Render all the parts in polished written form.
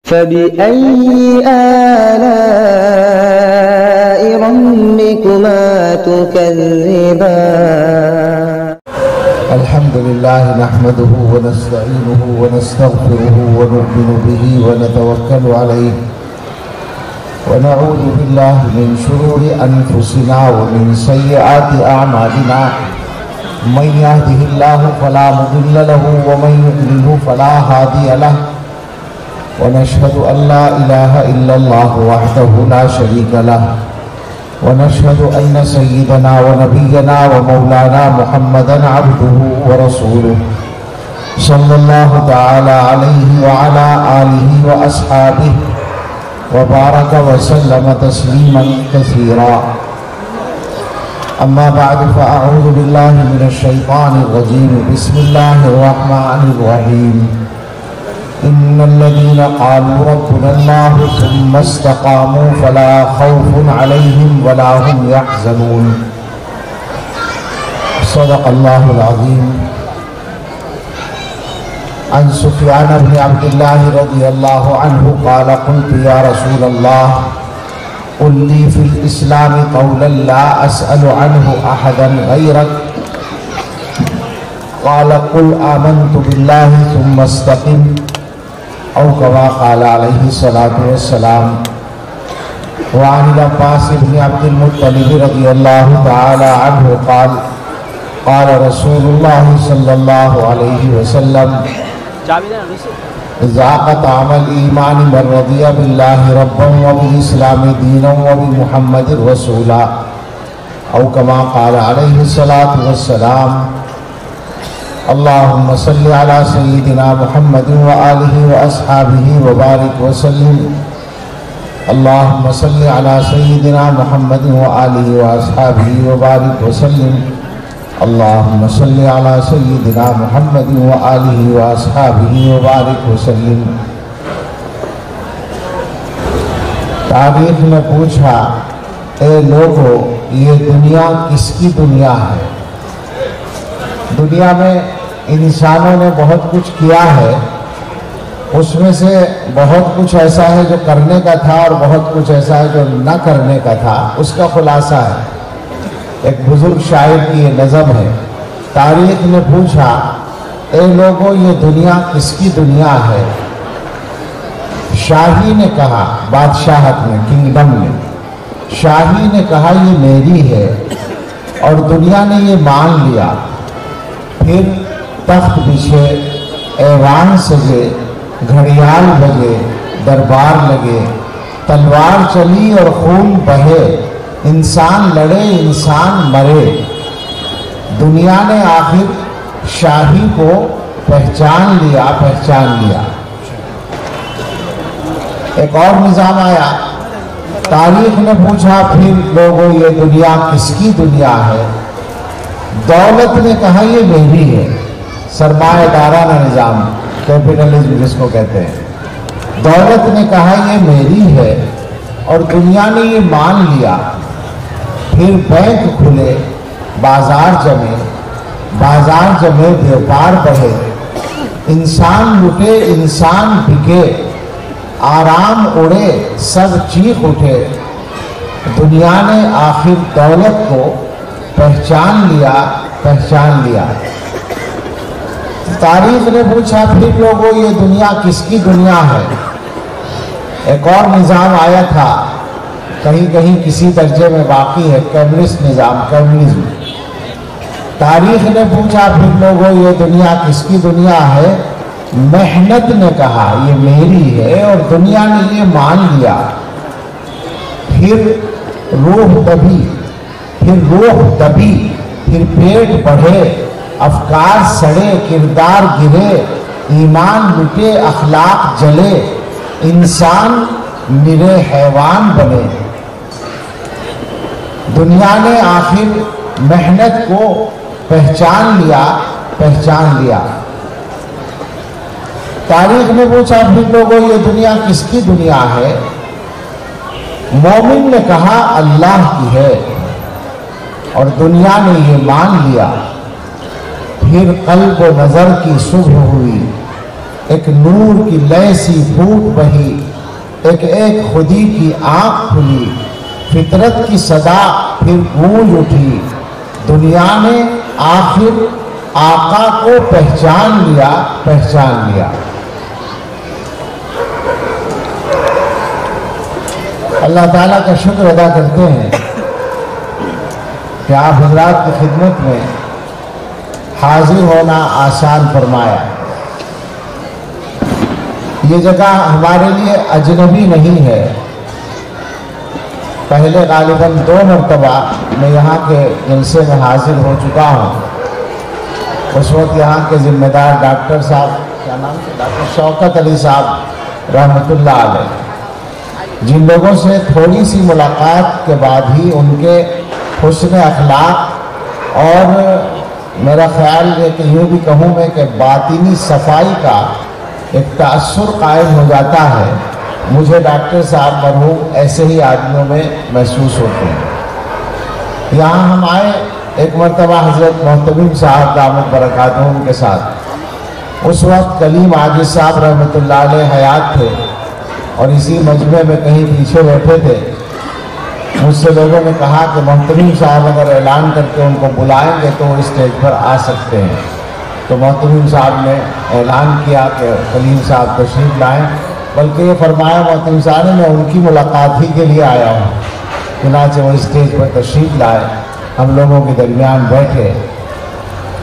فبأي آلاء ربكما تكذبان الحمد لله نحمده ونستعينه ونستغفره ونؤمن به ونتوكل عليه ونعوذ بالله من شرور أنفسنا ومن سيئات أعمالنا من يهده الله فلا مضل له ومن يضلل فلا هادي له ونشهد أن لا إله إلا الله وحده لا شريك له ونشهد أن سيدنا ونبينا ومولانا محمدا عبده ورسوله صلى الله تعالى عليه وعلى آله وأصحابه وبارك وسلم تسليما كثيرا أما بعد فأعوذ بالله من الشيطان الرجيم بسم الله الرحمن الرحيم إن الذين قالوا ربنا الله ثم استقاموا فلا خوف عليهم ولا هم يحزنون صدق الله العظيم عن سفيان بن عبد الله رضي الله عنه قال قلت يا رسول الله قل لي في الإسلام قولا لا أسأل عنه أحدا غيرك قال قل آمنت بالله ثم استقم أو كما قال عليه الصلاة والسلام وعن العباس بن عبد المطلب رضي الله تعالى عنه قال قال رسول الله صلى الله عليه وسلم ذاق طعم الإيمان من رضي بالله ربا وبالإسلام دينا وبمحمد رسولا أو كما قال عليه الصلاة والسلام اللهم صل على سيدنا محمد وآله وأصحابه وبارك وسلم اللهم صل على سيدنا محمد وآله وأصحابه وبارك وسلم اللهم صل على سيدنا محمد وآله وأصحابه وبارك وسلم تاریخ نے پوچھا اے لوگو یہ دنیا کس کی دنیا ہے؟ دنیا میں انسانوں نے بہت کچھ کیا ہے، اس میں سے بہت کچھ ایسا ہے جو کرنے کا تھا اور بہت کچھ ایسا ہے جو نہ کرنے کا تھا، اس کا خلاصہ ہے۔ ایک بزرگ شاعر کی یہ نظم ہے۔ تاریخ نے پوچھا اے لوگوں یہ دنیا کس کی دنیا ہے؟ شاہی نے کہا، بادشاہت میں، کنگڈم میں، شاہی نے کہا یہ میری ہے، اور دنیا نے یہ مان لیا۔ پھر تخت بچھے، ایوان سجے، گھڑیال بجے، دربار لگے، تلوار چلی اور خون بہے، انسان لڑے انسان مرے، دنیا نے آخر شاہی کو پہچان لیا۔ ایک اور نظام آیا۔ تاریخ نے پوچھا پھر لوگوں یہ دنیا کس کی دنیا ہے؟ دولت نے کہا یہ میری ہے، سرمایہ دارانہ نظام، کیپٹلزم جس کو کہتے ہیں۔ دولت نے کہا یہ میری ہے اور دنیا نے یہ مان لیا۔ پھر بینک کھلے، بازار جمے، بیوپار بڑھے، انسان لٹے انسان بکے، آرام اڑے سب چیخ اٹھے، دنیا نے آخر دولت کو پہچان لیا۔ تاریخ نے پوچھا پھر لوگوں یہ دنیا کس کی دنیا ہے؟ ایک اور نظام آیا تھا، کہیں کہیں کسی درجے میں باقی ہے، کمیونسٹ نظام، کمیونزم۔ تاریخ نے پوچھا پھر لوگوں یہ دنیا کس کی دنیا ہے؟ محنت نے کہا یہ میری ہے اور دنیا نے یہ مان لیا۔ پھر روح دبی، پھر پیٹ بڑھے، افکار سڑے، کردار گرے، ایمان لٹے، اخلاق جلے، انسان نرے حیوان بنے۔ دنیا نے آخر محنت کو پہچان لیا۔ تاریخ نے پوچھا پھر لوگوں یہ دنیا کس کی دنیا ہے؟ مومن نے کہا اللہ کی ہے اور دنیا نے یہ مان لیا۔ پھر قلب و نظر کی صبح ہوئی، ایک نور کی لے سی پھوٹ بہی، ایک ایک خودی کی آنکھ کھلی، فطرت کی صدا پھر گونج اٹھی، دنیا نے آخر آقا کو پہچان لیا، پہچان لیا۔ اللہ تعالیٰ کا شکر ادا کرتے ہیں کہ آپ حضرات کی خدمت میں حاضر ہونا آسان فرمایا۔ یہ جگہ ہمارے لیے اجنبی نہیں ہے۔ پہلے غالباً 2 مرتبہ میں یہاں کے جلسے میں حاضر ہو چکا ہوں۔ اس وقت یہاں کے ذمہ دار ڈاکٹر صاحب، کیا نام ہے، ڈاکٹر شوکت علی صاحب رحمۃ اللہ علیہ، جن لوگوں سے تھوڑی سی ملاقات کے بعد ہی ان کے حسن اخلاق اور میرا خیال ہے کہ یہ بھی کہوں میں کہ باطنی صفائی کا ایک تأثر قائم ہو جاتا ہے۔ مجھے ڈاکٹر صاحب مرحوم ایسے ہی آدمیوں میں محسوس ہوتے ہیں۔ یہاں ہم آئے ایک مرتبہ حضرت محتمیم صاحب دامت برکاتہم کے ساتھ، اس وقت کلیم عاجز صاحب رحمۃ اللہ علیہ حیات تھے اور اسی مجمع میں کہیں پیچھے بیٹھے تھے۔ مجھ سے لوگوں نے کہا کہ محتمیم صاحب اگر اعلان کر کے ان کو بلائیں گے تو وہ اسٹیج پر آ سکتے ہیں۔ تو محتمیم صاحب نے اعلان کیا کہ کلیم صاحب تشریف لائیں، بلکہ یہ فرمایا محتمیم صاحب نے میں ان کی ملاقات ہی کے لیے آیا ہوں۔ چنانچہ وہ اسٹیج پر تشریف لائے، ہم لوگوں کے درمیان بیٹھے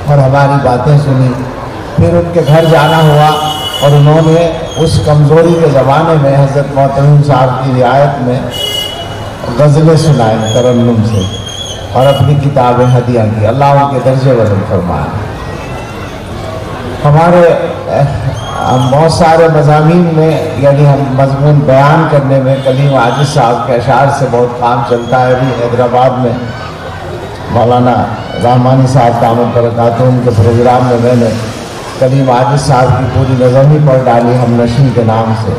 اور ہماری باتیں سنی۔ پھر ان کے گھر جانا ہوا اور انہوں نے اس کمزوری کے زمانے میں حضرت محتمیم صاحب کی رعایت میں غزلیں سنائیں ترنم سے اور اپنی کتابیں ہدیہ کی۔ اللہ ان کے درجے بلند فرمائے۔ ہمارے بہت سارے مضامین میں یعنی ہم مضمون بیان کرنے میں کلیم عاجز صاحب کے اشعار سے بہت کام چلتا ہے۔ ابھی حیدرآباد میں مولانا رحمانی صاحب دامت برکاتہم کے پروگرام میں میں نے کلیم عاجز صاحب کی پوری نظم ہی پڑھ ڈالی ہم نشین کے نام سے،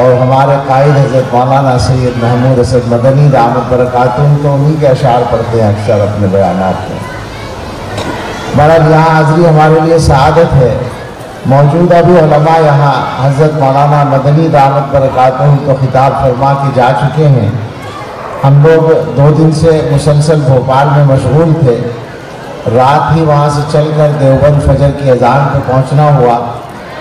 اور ہمارے قائد حضرت مولانا سید محمود اسد مدنی دامت برکاتہم تو انہی کے اشعار پڑھتے ہیں اکثر اپنے بیانات میں۔ بہرحال یہاں حاضری ہمارے لیے سعادت ہے۔ موجودہ بھی علماء یہاں حضرت مولانا مدنی دامت برکاتہم تو خطاب فرما کے جا چکے ہیں۔ ہم لوگ 2 دن سے مسلسل بھوپال میں مشغول تھے، رات ہی وہاں سے چل کر دیوبند فجر کی اذان پہ پہنچنا ہوا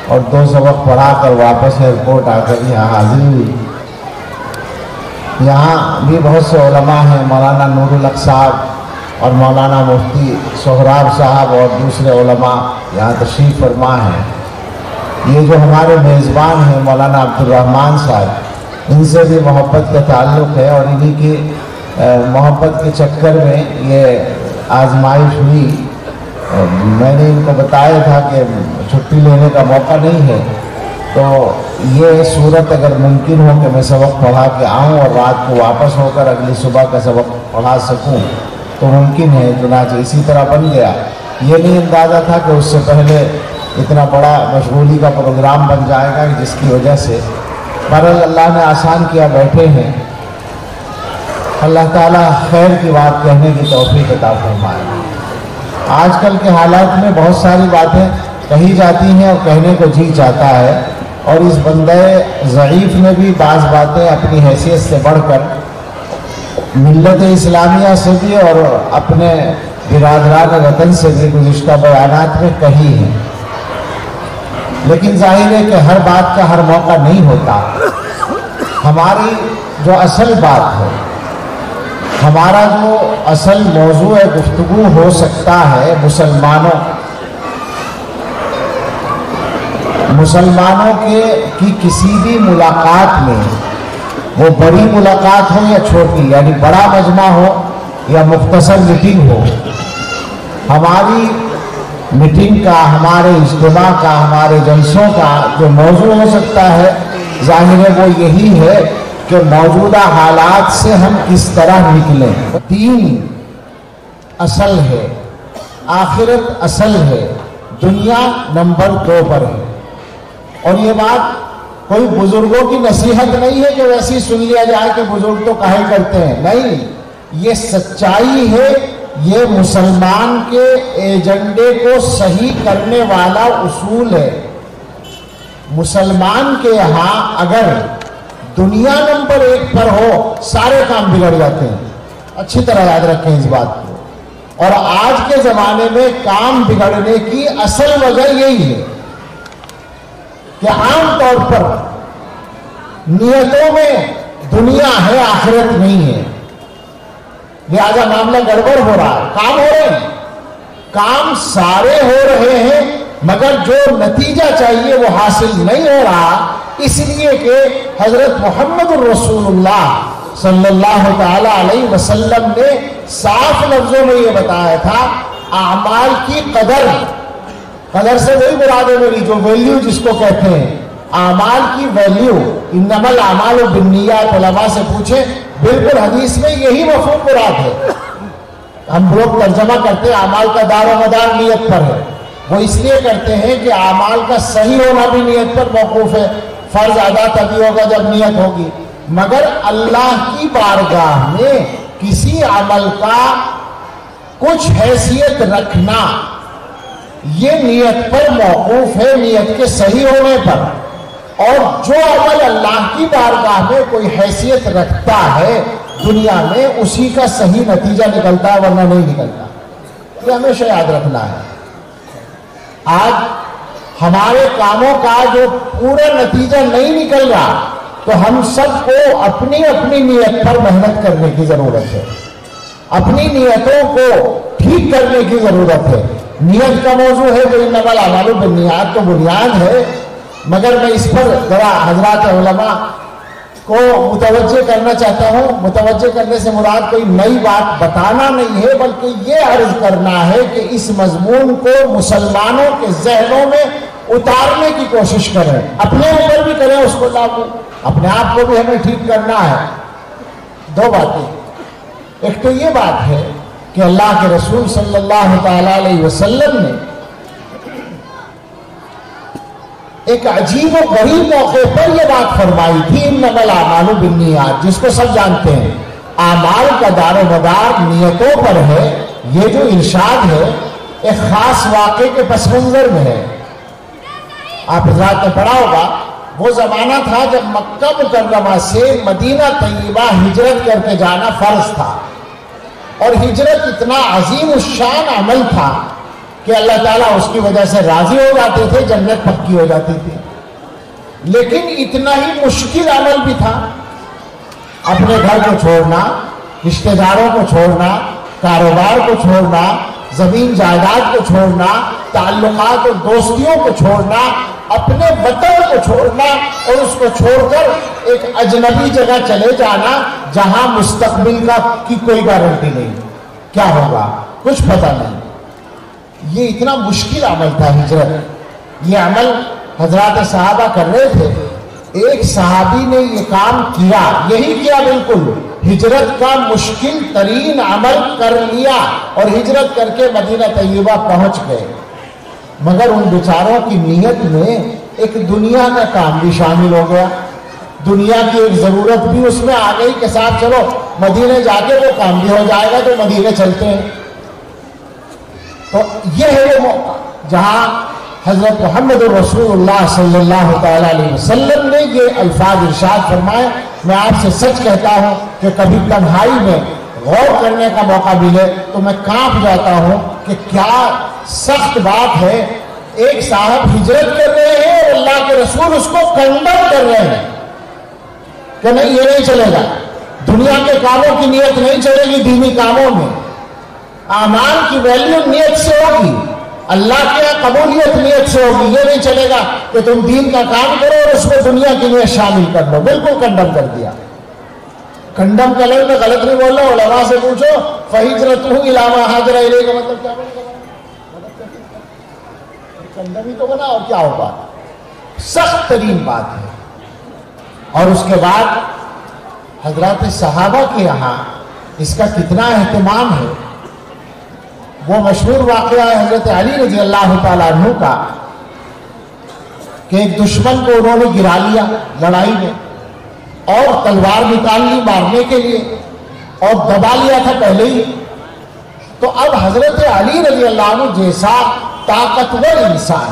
اور 2 سبق پڑھا کر واپس ایئرپورٹ آ کر یہاں حاضری ہوئی۔ یہاں بھی بہت سے علماء ہیں، مولانا نور الحق صاحب اور مولانا مفتی سہراب صاحب اور دوسرے علماء یہاں تشریف فرما ہیں۔ یہ جو ہمارے میزبان ہیں مولانا عبدالرحمن صاحب، ان سے بھی محبت کا تعلق ہے اور انہی کی محبت کے چکر میں یہ آزمائش ہوئی۔ میں نے ان کو بتایا تھا کہ چھٹی لینے کا موقع نہیں ہے، تو یہ صورت اگر ممکن ہو کہ میں سبق پڑھا کے آؤں اور رات کو واپس ہو کر اگلی صبح کا سبق پڑھا سکوں تو ممکن ہے، چنانچہ اسی طرح بن گیا۔ یہ نہیں اندازہ تھا کہ اس سے پہلے اتنا بڑا مشغولی کا پروگرام بن جائے گا جس کی وجہ سے بہرحال اللہ نے آسان کیا، بیٹھے ہیں۔ اللہ تعالیٰ خیر کی بات کہنے کی توفیق عطا فرمائے۔ آج کل کے حالات میں بہت ساری باتیں کہی جاتی ہیں اور کہنے کو جی چاہتا ہے، اور اس بندے ضعیف نے بھی بعض باتیں اپنی حیثیت سے بڑھ کر ملت اسلامیہ سے بھی اور اپنے برادران وطن سے بھی گزشتہ بیانات میں کہی ہیں، لیکن ظاہر ہے کہ ہر بات کا ہر موقع نہیں ہوتا۔ ہماری جو اصل بات ہے، ہمارا جو اصل موضوع گفتگو ہو سکتا ہے مسلمانوں کی کسی بھی ملاقات میں، وہ بڑی ملاقات ہو یا چھوٹی، یعنی بڑا مجمع ہو یا مختصر میٹنگ ہو، ہماری میٹنگ کا، ہمارے اجتماع کا، ہمارے جلسوں کا جو موضوع ہو سکتا ہے، ظاہر ہے وہ یہی ہے کہ موجودہ حالات سے ہم کس طرح نکلیں۔ دین اصل ہے، آخرت اصل ہے، دنیا نمبر 2 پر ہے۔ اور یہ بات کوئی بزرگوں کی نصیحت نہیں ہے کہ ویسی سن لیا جائے کہ بزرگ تو کہا کرتے ہیں، نہیں، یہ سچائی ہے، یہ مسلمان کے ایجنڈے کو صحیح کرنے والا اصول ہے۔ مسلمان کے یہاں اگر دنیا نمبر 1 پر ہو سارے کام بگڑ جاتے ہیں. اچھی طرح یاد رکھیں اس بات کو. اور آج کے زمانے میں کام بگڑنے کی اصل وجہ یہی ہے کہ عام طور پر نیتوں میں دنیا ہے، آخرت نہیں ہے. لہذا معاملہ گڑبڑ ہو رہا ہے. کام ہو رہے ہیں، کام سارے ہو رہے ہیں، مگر جو نتیجہ چاہیے وہ حاصل نہیں ہو رہا، اس لیے کہ حضرت محمد الرسول اللہ صلی اللہ تعالی علیہ وسلم نے صاف لفظوں میں یہ بتایا تھا اعمال کی قدر سے وہی مراد ہے میری جو ویلیو جس کو کہتے ہیں، اعمال کی ویلیو. انما الاعمال بالنیات، علماء سے پوچھیں، بالکل حدیث میں یہی مفہوم مراد ہے. ہم لوگ ترجمہ کرتے ہیں اعمال کا دار و مدار نیت پر ہے، وہ اس لیے کرتے ہیں کہ اعمال کا صحیح ہونا بھی نیت پر موقوف ہے. فرض ادا تبھی ہوگا جب نیت ہوگی، مگر اللہ کی بارگاہ میں کسی عمل کا کچھ حیثیت رکھنا یہ نیت پر موقوف ہے، نیت کے صحیح ہونے پر. اور جو عمل اللہ کی بارگاہ میں کوئی حیثیت رکھتا ہے دنیا میں، اسی کا صحیح نتیجہ نکلتا ہے، ورنہ نہیں نکلتا. یہ ہمیشہ یاد رکھنا ہے. آج ہمارے کاموں کا جو پورا نتیجہ نہیں نکل رہا، تو ہم سب کو اپنی اپنی نیت پر محنت کرنے کی ضرورت ہے، اپنی نیتوں کو ٹھیک کرنے کی ضرورت ہے. نیت کا موضوع ہے کہ انما الاعمال بالنیات تو بنیاد ہے، مگر میں اس پر ذرا حضرات علماء کو متوجہ کرنا چاہتا ہوں. متوجہ کرنے سے مراد کوئی نئی بات بتانا نہیں ہے، بلکہ یہ عرض کرنا ہے کہ اس مضمون کو مسلمانوں کے ذہنوں میں اتارنے کی کوشش کریں، اپنے اوپر بھی کریں اس کو لاگو، اپنے آپ کو بھی ہمیں ٹھیک کرنا ہے. 2 باتیں. ایک تو یہ بات ہے کہ اللہ کے رسول صلی اللہ تعالی علیہ وسلم نے ایک عجیب و غریب موقع پر یہ بات فرمائی تھی انما الاعمال بالنیات، جس کو سب جانتے ہیں اعمال کا دار و مدار نیتوں پر ہے. یہ جو ارشاد ہے ایک خاص واقعے کے پس منظر میں ہے. آپ حضرات نے پڑھا ہوگا وہ زمانہ تھا جب مکہ مکرمہ سے مدینہ طیبہ ہجرت کر کے جانا فرض تھا، اور ہجرت اتنا عظیم الشان عمل تھا کہ اللہ تعالیٰ اس کی وجہ سے راضی ہو جاتے تھے، جنت پکی ہو جاتی تھی. لیکن اتنا ہی مشکل عمل بھی تھا. اپنے گھر کو چھوڑنا، رشتہ داروں کو چھوڑنا، کاروبار کو چھوڑنا، زمین جائیداد کو چھوڑنا، تعلقات اور دوستیوں کو چھوڑنا، اپنے وطن کو چھوڑنا، اور اس کو چھوڑ کر ایک اجنبی جگہ چلے جانا جہاں مستقبل کی کوئی گارنٹی نہیں، کیا ہوگا کچھ پتہ نہیں. یہ اتنا مشکل عمل تھا ہجرت. یہ عمل حضرات صحابہ کر رہے تھے. ایک صحابی نے یہ کام کیا، یہی کیا بالکل، ہجرت کا مشکل ترین عمل کر لیا اور ہجرت کر کے مدینہ طیبہ پہنچ گئے. مگر ان بیچاروں کی نیت میں ایک دنیا کا کام بھی شامل ہو گیا، دنیا کی ایک ضرورت بھی اس میں آ گئی کہ صاحب چلو مدینہ جا کے وہ کام بھی ہو جائے گا تو مدینہ چلتے ہیں. تو یہ ہے وہ موقع جہاں حضرت محمد الرسول اللہ صلی اللہ تعالی علیہ وسلم نے یہ الفاظ ارشاد فرمائے. میں آپ سے سچ کہتا ہوں کہ کبھی تنہائی میں غور کرنے کا موقع ملے تو میں کانپ جاتا ہوں کہ کیا سخت بات ہے. ایک صاحب ہجرت کر رہے ہیں اور اللہ کے رسول اس کو کنڈم کر رہے ہیں کہ نہیں یہ نہیں چلے گا، دنیا کے کاموں کی نیت نہیں چلے گی، دینی کاموں میں اعمال کی ویلیو نیت سے ہوگی، اللہ کے قبولیت نیت سے ہوگی. یہ نہیں چلے گا کہ تم دین کا کام کرو اور اس میں دنیا کی نیت شامل کر لو. بالکل کنڈم کر دیا. کنڈم کا لفظ میں غلط نہیں بول رہا، علماء سے پوچھو فَهِجْرَتُهُ إِلَىٰ مَا هَاجَرَ إِلَيْهِ کا مطلب کیا بنے گا؟ کنڈم ہی تو بنا اور کیا ہوگا. سخت ترین بات ہے. اور اس کے بعد حضرات صحابہ کے یہاں اس کا کتنا اہتمام ہے. وہ مشہور واقعہ ہے حضرت علی رضی اللہ تعالیٰ عنہ کا کہ ایک دشمن کو انہوں نے گرا لیا لڑائی میں اور تلوار نکال لی مارنے کے لیے اور دبا لیا تھا پہلے ہی. تو اب حضرت علی رضی اللہ عنہ جیسا طاقتور انسان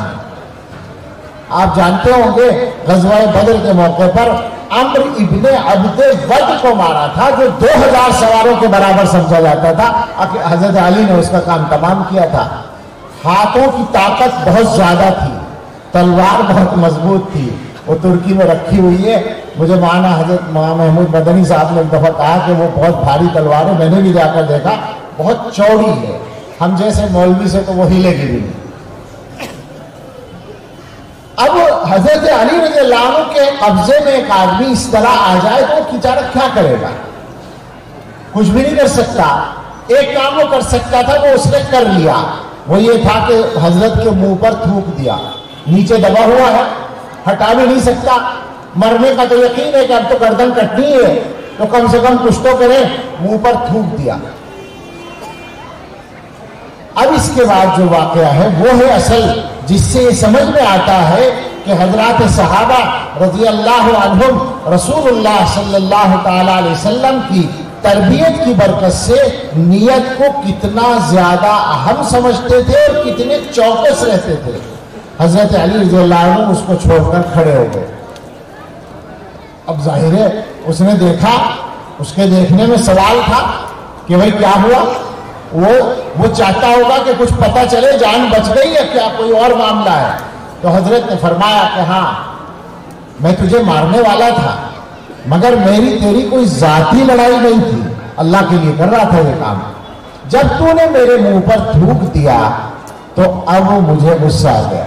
آپ جانتے ہوں گے غزوہ بدر کے موقع پر عمرو ابن عبد ود کو مارا تھا جو 2000 سواروں کے برابر سمجھا جاتا تھا. حضرت علی نے اس کا کام تمام کیا تھا. ہاتھوں کی طاقت بہت زیادہ تھی, تلوار بہت مضبوط تھی, وہ ترکی میں رکھی ہوئی ہے. مجھے مولانا حضرت محمود مدنی صاحب نے ایک دفعہ کہا کہ وہ بہت بھاری تلوار ہے, میں نے بھی جا کر دیکھا, بہت چوڑی ہے, ہم جیسے مولوی سے تو وہ ہلے گی بھی نہیں. اب حضرت علی رضی اللہ عنہ کے قبضے میں ایک آدمی اس طرح آ جائے تو وہ بیچارہ کیا کرے گا؟ کچھ بھی نہیں کر سکتا. ایک کام وہ کر سکتا تھا, وہ اس نے کر لیا. وہ یہ تھا کہ حضرت کے منہ پر تھوک دیا. نیچے دبا ہوا ہے, ہٹا بھی نہیں سکتا, مرنے کا تو یقین ہے کہ اب تو گردن کٹنی ہے, تو کم سے کم کچھ تو کرے, منہ پر تھوک دیا. اب اس کے بعد جو واقعہ ہے وہ ہے اصل, جس سے یہ سمجھ میں آتا ہے کہ حضرات صحابہ رضی اللہ عنہم رسول اللہ صلی اللہ تعالی علیہ وسلم کی تربیت کی برکت سے نیت کو کتنا زیادہ اہم سمجھتے تھے اور کتنے چوکس رہتے تھے. حضرت علی رضی اللہ عنہ اس کو چھوڑ کر کھڑے ہو گئے. اب ظاہر ہے اس نے دیکھا, اس کے دیکھنے میں سوال تھا کہ بھئی کیا ہوا. وہ چاہتا ہوگا کہ کچھ پتہ چلے, جان بچ گئی ہے کیا, کوئی اور معاملہ ہے. تو حضرت نے فرمایا کہ ہاں میں تجھے مارنے والا تھا, مگر میری تیری کوئی ذاتی لڑائی نہیں تھی, اللہ کے لیے کر رہا تھا یہ کام. جب تو نے میرے منہ پر تھوک دیا تو اب مجھے غصہ آ گیا.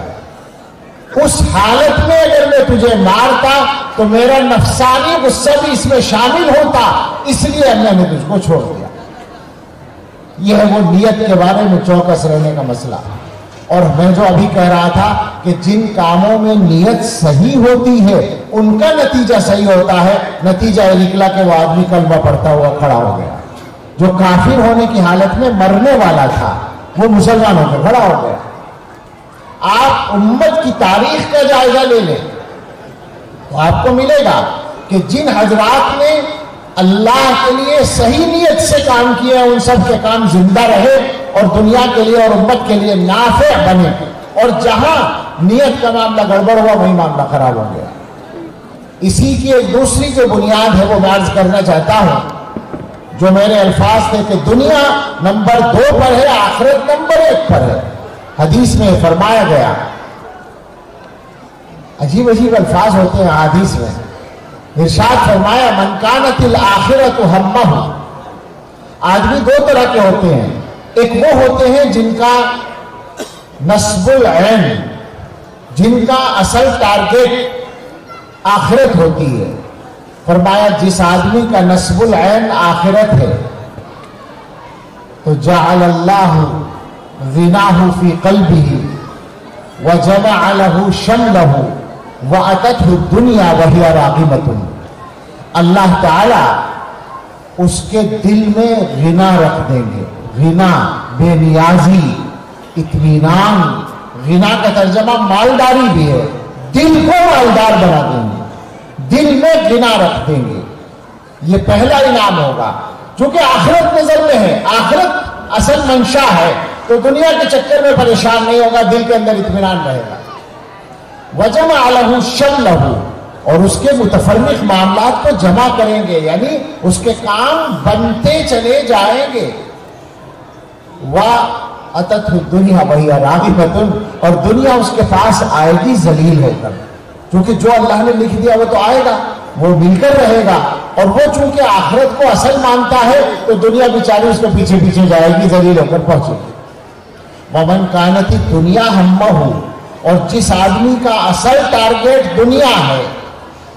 اس حالت میں اگر میں تجھے مارتا تو میرا نفسانی غصہ بھی اس میں شامل ہوتا, اس لیے میں نے تجھ کو چھوڑ دیا. یہ ہے وہ نیت کے بارے میں چوکس رہنے کا مسئلہ. اور میں جو ابھی کہہ رہا تھا کہ جن کاموں میں نیت صحیح ہوتی ہے ان کا نتیجہ صحیح ہوتا ہے. نتیجہ یہ نکلا کہ وہ آدمی کلمہ پڑھتا ہوا کھڑا ہو گیا. جو کافر ہونے کی حالت میں مرنے والا تھا وہ مسلمان ہو کے کھڑا ہو گیا. آپ امت کی تاریخ کا جائزہ لے لیں تو آپ کو ملے گا کہ جن حضرات نے اللہ کے لیے صحیح نیت سے کام کیا, ان سب کے کام زندہ رہے اور دنیا کے لیے اور امت کے لیے نافع بنے. اور جہاں نیت کا معاملہ گڑبڑ ہوا وہی معاملہ خراب ہو گیا. اسی کی ایک دوسری جو بنیاد ہے وہ میں عرض کرنا چاہتا ہوں. جو میرے الفاظ تھے کہ دنیا نمبر 2 پر ہے, آخرت نمبر 1 پر ہے. حدیث میں فرمایا گیا, عجیب عجیب الفاظ ہوتے ہیں حدیث میں. ارشاد فرمایا من کانت الآخرۃ ہمہ. آدمی 2 طرح کے ہوتے ہیں. ایک وہ ہوتے ہیں جن کا نصب العین, جن کا اصل ٹارگیٹ آخرت ہوتی ہے. فرمایا جس آدمی کا نصب العین آخرت ہے تو جعل اللہ غناہ فی قلبہ وجمع لہ شملہ وَأَتَتْهُ الدُّنْيَا وَهِيَ رَاغِبَةٌ. اللہ تعالی اس کے دل میں غنا رکھ دیں گے. غنا بے نیازی, اطمینان. غنا کا ترجمہ مالداری بھی ہے. دل کو مالدار بنا دیں گے, دل میں غنا رکھ دیں گے. یہ پہلا انعام ہوگا. چونکہ آخرت نظر میں ہے, آخرت اصل منشا ہے, تو دنیا کے چکر میں پریشان نہیں ہوگا, دل کے اندر اطمینان رہے گا. وجمع لہ شملہ, اور اس کے متفرق معاملات کو جمع کریں گے, یعنی اس کے کام بنتے چلے جائیں گے. وَأَتَتْهُ الدُّنْيَا وَهِيَ رَاغِبَةٌ, اور دنیا اس کے پاس آئے گی ذلیل ہو کر. چونکہ جو اللہ نے لکھ دیا وہ تو آئے گا, وہ مل کر رہے گا. اور وہ چونکہ آخرت کو اصل مانتا ہے تو دنیا بیچاری اس کے پیچھے پیچھے جائے گی, ذلیل ہو کر پہنچے گی. وَمَنْ كَانَتِ الدُّنْيَا هَمَّهُ, اور جس آدمی کا اصل ٹارگیٹ دنیا ہے,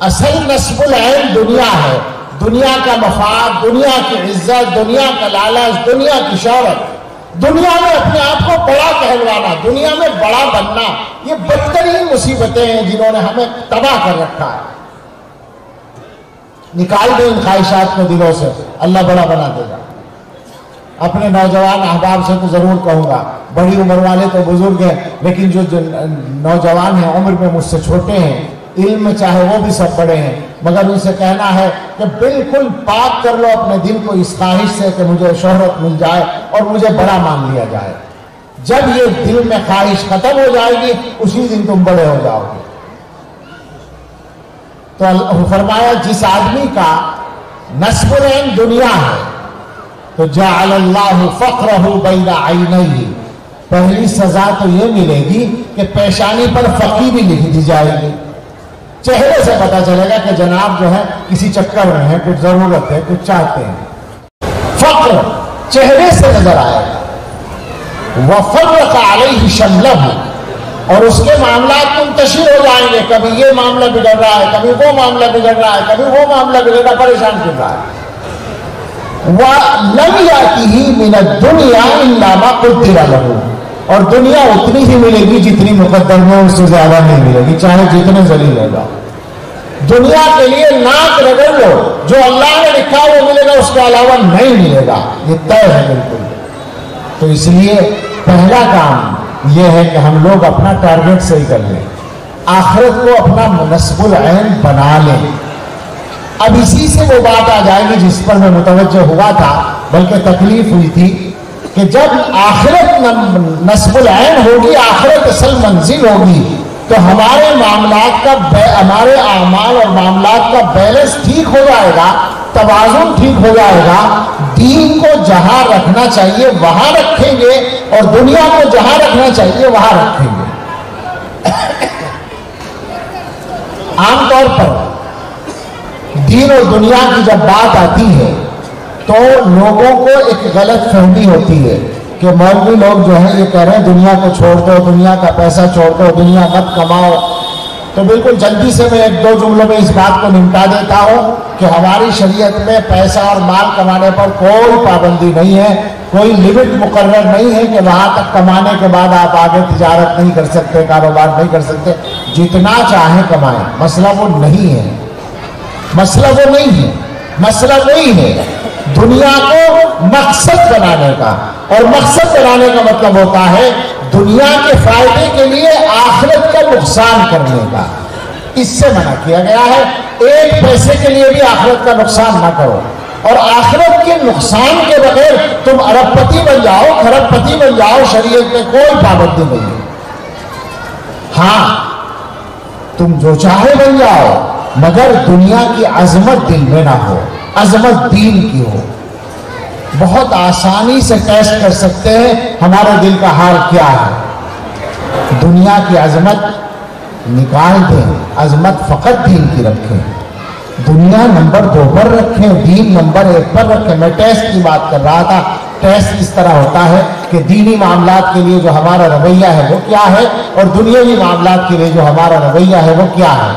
اصل نصب العین دنیا ہے, دنیا کا مفاد, دنیا کی عزت, دنیا کا لالچ, دنیا کی شہرت, دنیا میں اپنے آپ کو بڑا کہلوانا, دنیا میں بڑا بننا, یہ بدترین مصیبتیں ہیں جنہوں نے ہمیں تباہ کر رکھا ہے. نکال دیں ان خواہشات کو دلوں سے, اللہ بڑا بنا دے گا. اپنے نوجوان احباب سے تو ضرور کہوں گا, بڑی عمر والے تو بزرگ ہیں, لیکن جو نوجوان ہیں عمر میں مجھ سے چھوٹے ہیں, علم میں چاہے وہ بھی سب بڑے ہیں, مگر ان سے کہنا ہے کہ بالکل پاک کر لو اپنے دل کو اس خواہش سے کہ مجھے شہرت مل جائے اور مجھے بڑا مان لیا جائے. جب یہ دل میں خواہش ختم ہو جائے گی اسی دن تم بڑے ہو جاؤ گے. تو فرمایا جس آدمی کا نصب العین دنیا ہے تو جعل اللہ فقرہ بین عینیہ، پہلی سزا تو یہ ملے گی کہ پیشانی پر فقی بھی لکھ دی جائے گی، چہرے سے پتا چلے گا کہ جناب جو ہے کسی چکر میں ہے، کچھ ضرورت ہے، کچھ چاہتے ہیں، فقر چہرے سے نظر آئے گا۔ وَفَرَّقَ عَلَيْهِ شَمْلَهُ، اور اس کے معاملات منتشر ہو جائیں گے، کبھی یہ معاملہ بگڑ رہا ہے، کبھی وہ معاملہ بگڑ رہا ہے، کبھی وہ معاملہ بگڑ رہا ہے، پریشان کر رہا ہے۔ وَلَمْ يَأْتِهِ مِنَ الدُّنْيَا إِلَّا مَا قُدِّرَ لَهُ، اور دنیا اتنی ہی ملے گی جتنی مقدر میں، اس سے زیادہ نہیں ملے گی، چاہے جتنے ذلیل ہو جاؤ۔ دنیا کے لیے ناک رگڑ لو، جو اللہ نے لکھا وہ ملے گا، اس کے علاوہ نہیں ملے گا، یہ طے ہے بالکل۔ تو اس لیے پہلا کام یہ ہے کہ ہم لوگ اپنا ٹارگٹ صحیح کر لیں، آخرت کو اپنا نصب العین بنا لیں۔ اب اسی سے وہ بات آ جائے گی جس پر میں متوجہ ہوا تھا، بلکہ تکلیف ہوئی تھی کہ جب آخرت نصب العین ہوگی، آخرت اصل منزل ہوگی، تو ہمارے معاملات کا ہمارے اعمال اور معاملات کا بیلنس ٹھیک ہو جائے گا، توازن ٹھیک ہو جائے گا، دین کو جہاں رکھنا چاہیے وہاں رکھیں گے، اور دنیا کو جہاں رکھنا چاہیے وہاں رکھیں گے۔ عام طور پر دین اور دنیا کی جب بات آتی ہے تو لوگوں کو ایک غلط فہمی ہوتی ہے کہ مولوی لوگ جو ہیں یہ کہہ رہے ہیں دنیا کو چھوڑ دو، دنیا کا پیسہ چھوڑ دو، دنیا مت کماؤ۔ تو بالکل جلدی سے میں ایک دو جملوں میں اس بات کو نمٹا دیتا ہوں کہ ہماری شریعت میں پیسہ اور مال کمانے پر کوئی پابندی نہیں ہے، کوئی لمٹ مقرر نہیں ہے کہ وہاں تک کمانے کے بعد آپ آگے تجارت نہیں کر سکتے، کاروبار نہیں کر سکتے، جتنا چاہیں کمائیں، مسئلہ وہ نہیں ہے، مسئلہ وہ نہیں ہے، مسئلہ وہی ہے دنیا کو مقصد بنانے کا، اور مقصد بنانے کا مطلب ہوتا ہے دنیا کے فائدے کے لیے آخرت کا نقصان کرنے کا۔ اس سے منع کیا گیا ہے، ایک پیسے کے لیے بھی آخرت کا نقصان نہ کرو، اور آخرت کے نقصان کے بغیر تم ارب پتی بن جاؤ، کھرب پتی بن جاؤ، شریعت میں کوئی پابندی نہیں ہے۔ ہاں تم جو چاہے بن جاؤ، مگر دنیا کی عظمت دل میں نہ ہو، عظمت دین کی ہو۔ بہت آسانی سے ٹیسٹ کر سکتے ہیں ہمارے دل کا حال کیا ہے۔ دنیا کی عظمت نکال دیں، عظمت فقط دین کی رکھیں، دنیا نمبر 2 پر رکھیں، دین نمبر 1 پر رکھیں۔ میں ٹیسٹ کی بات کر رہا تھا، ٹیسٹ اس طرح ہوتا ہے کہ دینی معاملات کے لیے جو ہمارا رویہ ہے وہ کیا ہے، اور دنیاوی معاملات کے لیے جو ہمارا رویہ ہے وہ کیا ہے۔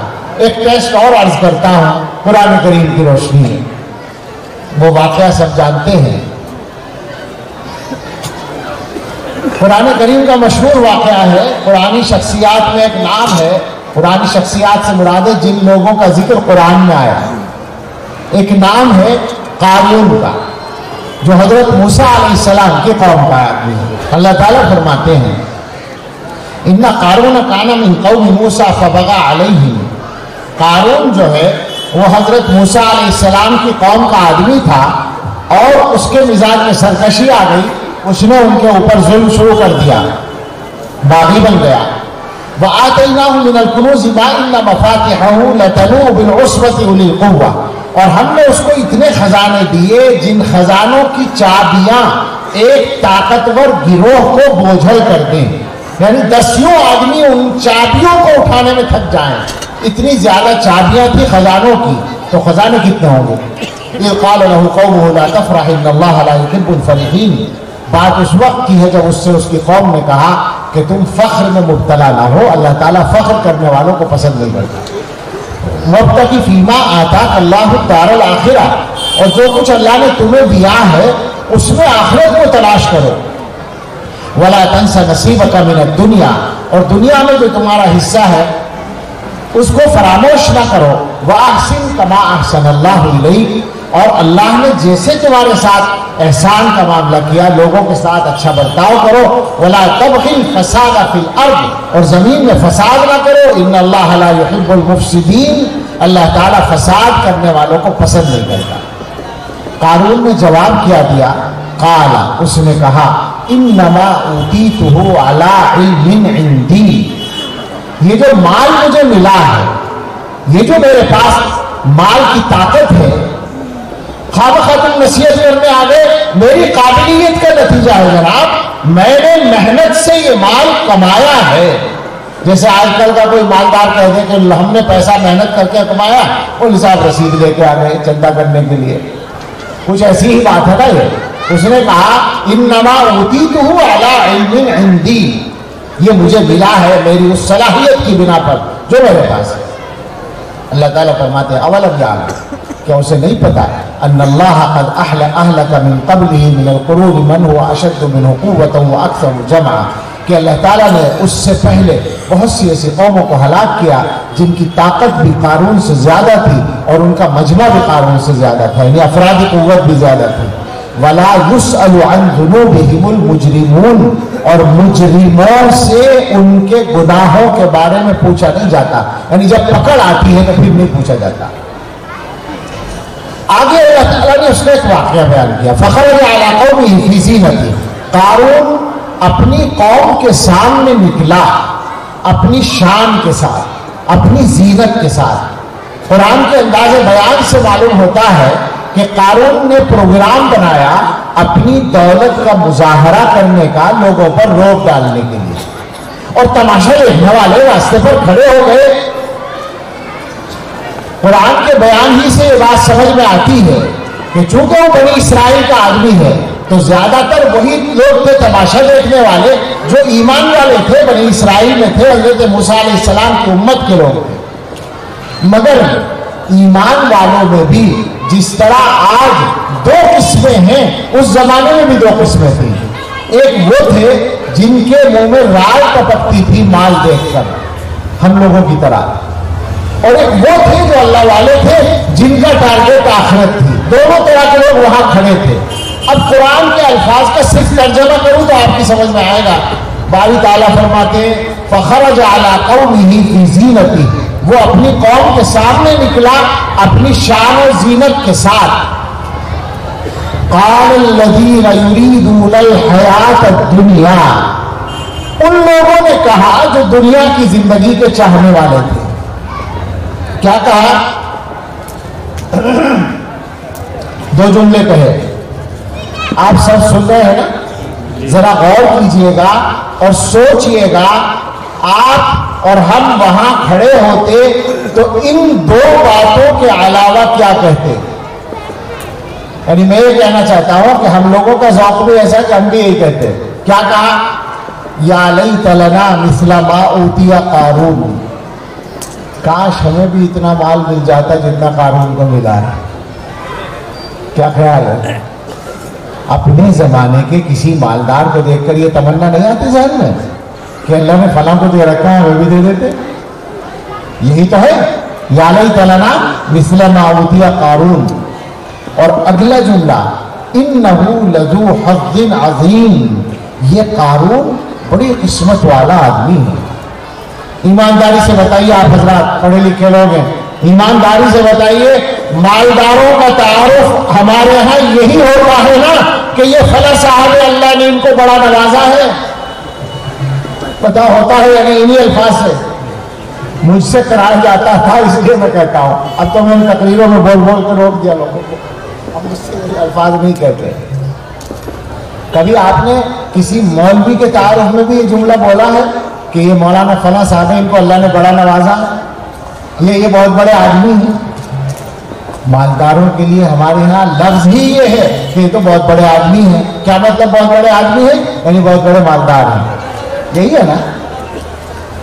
ایک ٹیسٹ اور عرض کرتا ہوں قرآن کریم کی روشنی میں، وہ واقعہ سب جانتے ہیں، قرآن کریم کا مشہور واقعہ ہے۔ قرآنی شخصیات میں ایک نام ہے، قرآنی شخصیات سے مراد ہے جن لوگوں کا ذکر قرآن میں آیا ہے۔ ایک نام ہے قارون کا، جو حضرت موسیٰ علیہ السلام کی قوم کا آدمی ہے۔ اللہ تعالیٰ فرماتے ہیں ان قارون کان من قوم موسیٰ فبغى علیہم، قارون جو ہے وہ حضرت موسیٰ علیہ السلام کی قوم کا آدمی تھا، اور اس کے مزاج میں سرکشی آ گئی، اس نے ان کے اوپر ظلم شروع کر دیا، باغی بن گیا۔ وَآتَيْنَاهُ مِنَ الْكُنُوزِ مَا إِنَّ مَفَاتِحَهُ لَتَنُوءُ بِالْعُصْبَةِ أُولِي الْقُوَّةِ، اور ہم نے اس کو اتنے خزانے دیے جن خزانوں کی چابیاں ایک طاقتور گروہ کو بوجھل کر دیں، یعنی 10 آدمی ان چابیوں کو اٹھانے میں تھک جائیں، اتنی زیادہ چابیاں تھی خزانوں کی۔ تو خزانے کتنے ہوں گے؟ إِذْ قَالَ لَهُ قَوْمُهُ لَا تَفْرَحْ إِنَّ اللَّهَ لَا يُحِبُّ الْفَرِحِينَ، بات اس وقت کی ہے جب اس سے اس کی قوم نے کہا کہ تم فخر میں مبتلا نہ ہو، اللہ تعالیٰ فخر کرنے والوں کو پسند نہیں کرتا۔ وَابْتَغِ فِيمَا آتَاكَ اللَّهُ الدَّارَ الْآخِرَةَ، اور جو کچھ اللہ نے تمہیں دیا ہے اس میں آخرت کو تلاش کرو۔ وَلَا تَنْسَ نَصِيبَكَ مِنَ الدُّنْيَا، اور دنیا میں جو تمہارا حصہ ہے اس کو فراموش نہ کرو۔ وَأَحْسِنْ كَمَا أَحْسَنَ اللَّهُ إِلَيْكَ، اور اللہ نے جیسے تمہارے ساتھ احسان کا معاملہ کیا، لوگوں کے ساتھ اچھا برتاؤ کرو۔ وَلَا تَبْغِ الْفَسَادَ فِي الْأَرْضِ، اور زمین میں فساد نہ کرو۔ إِنَّ اللَّهَ لَا يُحِبُّ الْمُفْسِدِينَ، اللہ تعالیٰ فساد کرنے والوں کو پسند نہیں کرتا۔ قارون نے جواب کیا دیا، قال، اس نے کہا، إِنَّمَا أُوتِيتُهُ عَلَىٰ عِلْمٍ عِندِي، یہ جو مال مجھے ملا ہے یہ جو میرے پاس مال کی طاقت ہے، خواہ تم نصیحت کرنے آ گئے، میری قابلیت کا نتیجہ ہے جناب، میں نے محنت سے یہ مال کمایا ہے۔ جیسے آج کل کا کوئی مالدار کہہ دے کہ ہم نے پیسہ محنت کر کے کمایا، وہ حساب رسید لے کے آ گئے چندہ کرنے کے لیے، کچھ ایسی ہی بات ہے نا یہ۔ اس نے کہا انما اوتیتہ علی علم عندی، یہ مجھے ملا ہے میری اس صلاحیت کی بنا پر جو میرے پاس ہے۔ اللہ تعالیٰ فرماتے ہیں اولم یعلم، کیا اسے نہیں پتا ان اللہ قد اہلک من قبلہ من القرون من هو اشد منہ قوۃ واکثر جمعا، کہ اللہ تعالیٰ نے اس سے پہلے بہت سی ایسی قوموں کو ہلاک کیا جن کی طاقت بھی قارون سے زیادہ تھی اور ان کا مجمع بھی قارون سے زیادہ تھا، یعنی افرادی قوت بھی زیادہ تھی۔ ولا يسأل عن ذنوبهم المجرمون، اور مجرموں سے ان کے گناہوں کے بارے میں پوچھا نہیں جاتا، یعنی جب پکڑ آتی ہے تو پھر نہیں پوچھا جاتا۔ آگے اللہ تعالیٰ نے اس نے ایک واقعہ بیان کیا، فخرج علی قومہ فی زینتہ، قارون اپنی قوم کے سامنے نکلا اپنی شان کے ساتھ، اپنی زینت کے ساتھ۔ قرآن کے انداز بیان سے معلوم ہوتا ہے کہ قارون نے پروگرام بنایا اپنی دولت کا مظاہرہ کرنے کا، لوگوں پر روک ڈالنے کے لیے، اور تماشا دیکھنے والے راستے پر کھڑے ہو گئے۔ قرآن کے بیان ہی سے یہ بات سمجھ میں آتی ہے کہ چونکہ وہ بنی اسرائیل کا آدمی ہے تو زیادہ تر وہی لوگ تھے تماشا دیکھنے والے جو ایمان والے تھے، بنی اسرائیل میں تھے، حضرت موسیٰ علیہ السلام کی امت کے لوگ تھے۔ مگر ایمان والوں میں بھی جس طرح آج دو قسمیں ہیں، اس زمانے میں بھی دو قسمیں تھیں۔ ایک وہ تھے جن کے منہ میں رائے ٹپکتی تھی مال دیکھ کر، ہم لوگوں کی طرح، اور ایک وہ تھے جو اللہ والے تھے جن کا ٹارگیٹ آخرت تھی۔ دونوں طرح کے لوگ وہاں کھڑے تھے۔ اب قرآن کے الفاظ کا صرف ترجمہ کروں تو آپ کی سمجھ میں آئے گا۔ باری تعالیٰ فرماتے ہیں فخرج علی قومہ فی زینتہ، وہ اپنی قوم کے سامنے نکلا اپنی شان و زینت کے ساتھ۔ قال الذین یریدون الحیاۃ الدنیا، ان لوگوں نے کہا جو دنیا کی زندگی کے چاہنے والے تھے۔ کیا کہا؟ دو جملے کہے، آپ سب سن رہے ہیں نا؟ ذرا غور کیجئے گا اور سوچئے گا، آپ اور ہم وہاں کھڑے ہوتے تو ان دو باتوں کے علاوہ کیا کہتے؟ یعنی میں یہ کہنا چاہتا ہوں کہ ہم لوگوں کا ذوق بھی ایسا کہ ہم بھی یہی کہتے ہیں۔ کیا کہا؟ یا لیت لنا مثل ما اوتی قارون، کاش ہمیں بھی اتنا مال مل جاتا جتنا قارون کو ملا ہے۔ کیا خیال ہے؟ اپنے زمانے کے کسی مالدار کو دیکھ کر یہ تمنا نہیں آتی ذہن میں کہ اللہ نے فلاں کو دے رکھا ہے ہمیں بھی دے دیتے؟ یہی تو ہے، یا لیت لنا مثل ما اوتی قارون۔ اور اگلا جملہ انہ لذو حظ عظیم، یہ قارون بڑی قسمت والا آدمی ہے۔ ایمانداری سے بتائیے آپ حضرات پڑھے لکھے لوگ ہیں، ایمانداری سے بتائیے، مالداروں کا تعارف ہمارے ہاں یہی ہوتا ہے نا کہ یہ فلاں صاحب اللہ نے ان کو بڑا نوازا ہے، پتا ہوتا ہے یعنی انہی الفاظ سے مجھ سے کرایا جاتا تھا، اس لیے میں کہتا ہوں۔ اب تو میں ان تقریروں میں بول بول کے روک دیا لوگوں کو، ہم مجھ سے الفاظ نہیں کہتے۔ کبھی آپ نے کسی مولوی کے تعارف میں بھی یہ جملہ بولا ہے کہ یہ مولانا فلاں صاحب ان کو اللہ نے بڑا نوازا ہے، یہ بہت بڑے آدمی ہیں؟ مالداروں کے لیے ہمارے ہاں لفظ ہی یہ ہے کہ یہ تو بہت بڑے آدمی ہیں۔ کیا مطلب بہت بڑے آدمی ہیں؟ یعنی بہت بڑے مالدار ہیں، یہی ہے نا؟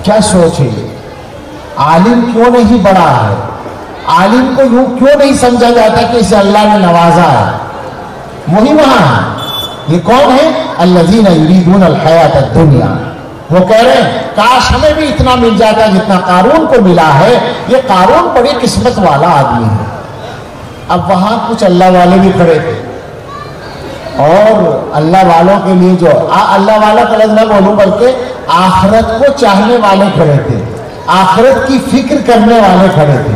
کیا سوچ ہے یہ؟ عالم کیوں نہیں بڑا ہے؟ عالم کو یوں کیوں نہیں سمجھا جاتا کہ اسے اللہ نے نوازا ہے؟ وہی وہاں ہے۔ یہ کون ہے؟ الذین یریدون الحیاۃ الدنیا، وہ کہہ رہے ہیں کاش ہمیں بھی اتنا مل جاتا جتنا قارون کو ملا ہے، یہ قارون بڑی قسمت والا آدمی ہے۔ اب وہاں کچھ اللہ والے بھی کھڑے تھے، اور اللہ والوں کے لیے جو اللہ والا کا لفظ نہ بولوں بلکہ آخرت کو چاہنے والے کھڑے تھے، آخرت کی فکر کرنے والے کھڑے تھے۔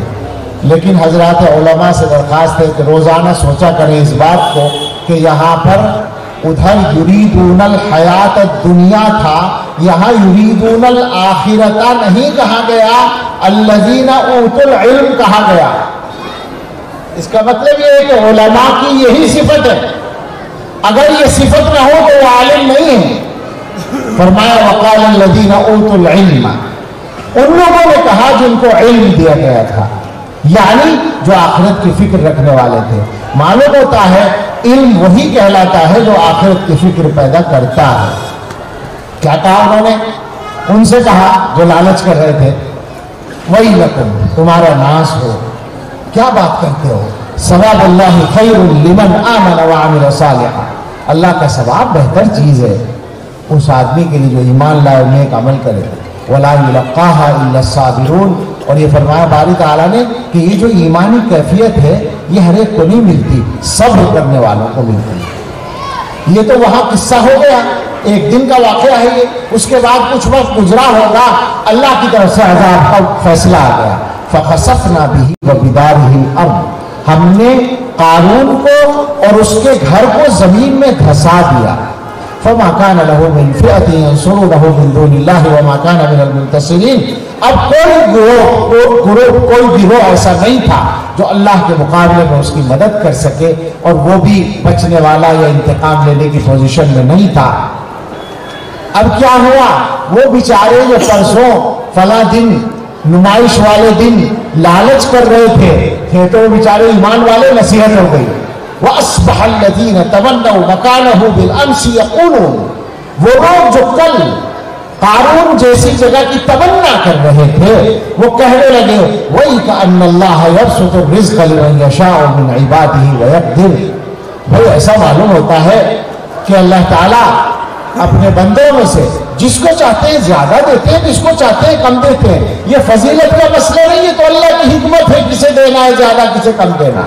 لیکن حضرات علماء سے درخواست ہے کہ روزانہ سوچا کریں اس بات کو کہ یہاں پر ادھر یریدون الحیات الدنیا تھا، یہاں یریدون الآخرت نہیں کہا گیا۔ الذین اوتوا العلم کہا گیا، اس کا مطلب یہ ہے کہ علماء کی یہی صفت ہے، اگر یہ صفت نہ ہو تو وہ عالم نہیں ہے۔ فرمایا وقال الذین اوتوا العلم، ان لوگوں نے کہا جن کو علم دیا گیا تھا، یعنی جو آخرت کی فکر رکھنے والے تھے۔ معلوم ہوتا ہے علم وہی کہلاتا ہے جو آخرت کی فکر پیدا کرتا ہے۔ کیا کہا انہوں نے؟ ان سے کہا جو لالچ کر رہے تھے، وَيْلَكُمْ، تمہارا ناس ہو، کیا بات کرتے ہو، ثواب اللہ خیر لمن آمن وعمل صالحا، اللہ کا ثواب بہتر چیز ہے اس آدمی کے لیے جو ایمان لائے اور نیک عمل کرے، وَلَا يُلَقَّاهَا إِلَّا الصَّابِرُونَ۔ اور یہ فرمایا باری تعالیٰ نے کہ یہ جو ایمانی کیفیت ہے یہ ہر ایک کو نہیں ملتی، صبر کرنے والوں کو ملتی ہے۔ یہ تو وہاں قصہ ہو گیا، ایک دن کا واقعہ ہے یہ، اس کے بعد کچھ وقت گزرا ہوگا، اللہ کی طرف سے عذاب کا فیصلہ آ گیا۔ فَخَسَفْنَا بِهِ وَبِدَارِهِ الْأَرْضَ، ہم نے قارون کو اور اس کے گھر کو زمین میں دھسا دیا۔ فَمَا كَانَ لَهُ مِنْ فِئَةٍ يَنْصُرُونَهُ مِنْ دُونِ اللَّهِ وَمَا كَانَ مِنَ الْمُنتَصِرِينَ۔ اب کوئی گروہ ایسا نہیں تھا جو اللہ کے مقابلے میں اس کی مدد کر سکے، اور وہ بھی بچنے والا یا انتقام لینے کی پوزیشن میں نہیں تھا۔ اب کیا ہوا، وہ بیچارے جو پرسوں فلاں دن نمائش والے دن لالچ کر رہے تھے تو وہ بیچارے ایمان والے نصیحت ہو گئی۔ وَأَصْبَحَ الَّذِينَ تَمَنَّوْا مَكَانَهُ بِالْأَمْسِ يَقُولُونَ، وہ لوگ جو کل قارون جیسی جگہ کی تمنا کر رہے تھے وہ کہنے لگے وَإِكَأَنَّ اللَّهَ يَبْسُطُ الرِّزْقَ لِمَن يَشَاءُ مِنْ عِبَادِهِ وَيَقْدِرُ۔ بھئی ایسا معلوم ہوتا ہے کہ اللہ تعالیٰ اپنے بندوں میں سے جس کو چاہتے ہیں زیادہ دیتے ہیں، جس کو چاہتے ہیں کم دیتے ہیں۔ یہ فضیلت کا مسئلہ نہیں ہے، تو اللہ کی حکمت ہے کسے دینا ہے زیادہ کسے کم دینا۔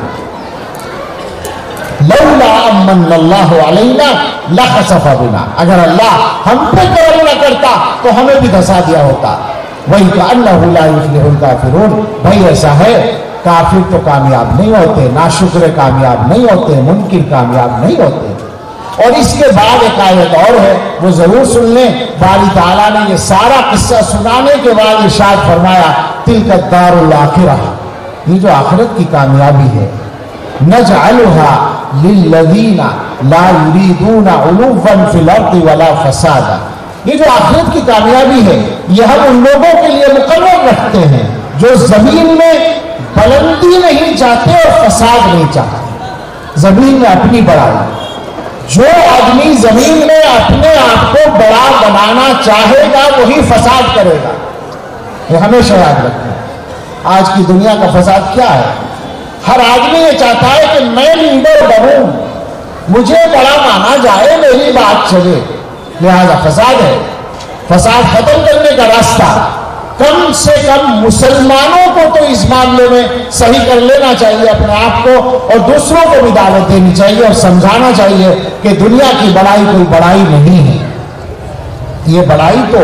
لولا امن اللہ علینا لخسف بنا، اگر اللہ ہم پہ کرم نہ کرتا تو ہمیں بھی دھسا دیا ہوتا۔ وَإِكَأَنَّهُ لَا يُفْلِحُ الْكَافِرُونَ، بھائی ایسا ہے کافر تو کامیاب نہیں ہوتے، ناشکر کامیاب نہیں ہوتے، منکر کامیاب نہیں ہوتے۔ اور اس کے بعد ایک آیت اور ہے، وہ ضرور سن لیں۔ باری تعالیٰ نے یہ سارا قصہ سنانے کے بعد ارشاد فرمایا تِلْكَ الدَّارُ الْآخِرَةُ، یہ جو آخرت کی کامیابی ہے، نَجْعَلُهَا لِلَّذِينَ لَا يُرِيدُونَ عُلُوًّا فِي الْأَرْضِ وَلَا فَسَادًا، یہ جو آخرت کی کامیابی ہے یہ ہم ان لوگوں کے لیے مقرر رکھتے ہیں جو زمین میں بلندی نہیں چاہتے اور فساد نہیں چاہتے۔ زمین میں اپنی بڑائی، جو آدمی زمین میں اپنے آپ کو بڑا بنانا چاہے گا وہی فساد کرے گا، یہ ہمیشہ یاد رکھیں۔ آج کی دنیا کا فساد کیا ہے؟ ہر آدمی یہ چاہتا ہے کہ میں لیڈر بنوں، مجھے بڑا مانا جائے، میری بات چلے، لہذا فساد ہے۔ فساد ختم کرنے کا راستہ کم سے کم مسلمانوں کو تو اس معاملے میں صحیح کر لینا چاہیے اپنے آپ کو، اور دوسروں کو بھی دعوت دینی چاہیے اور سمجھانا چاہیے کہ دنیا کی بڑائی کوئی بڑائی نہیں ہے، یہ بڑائی تو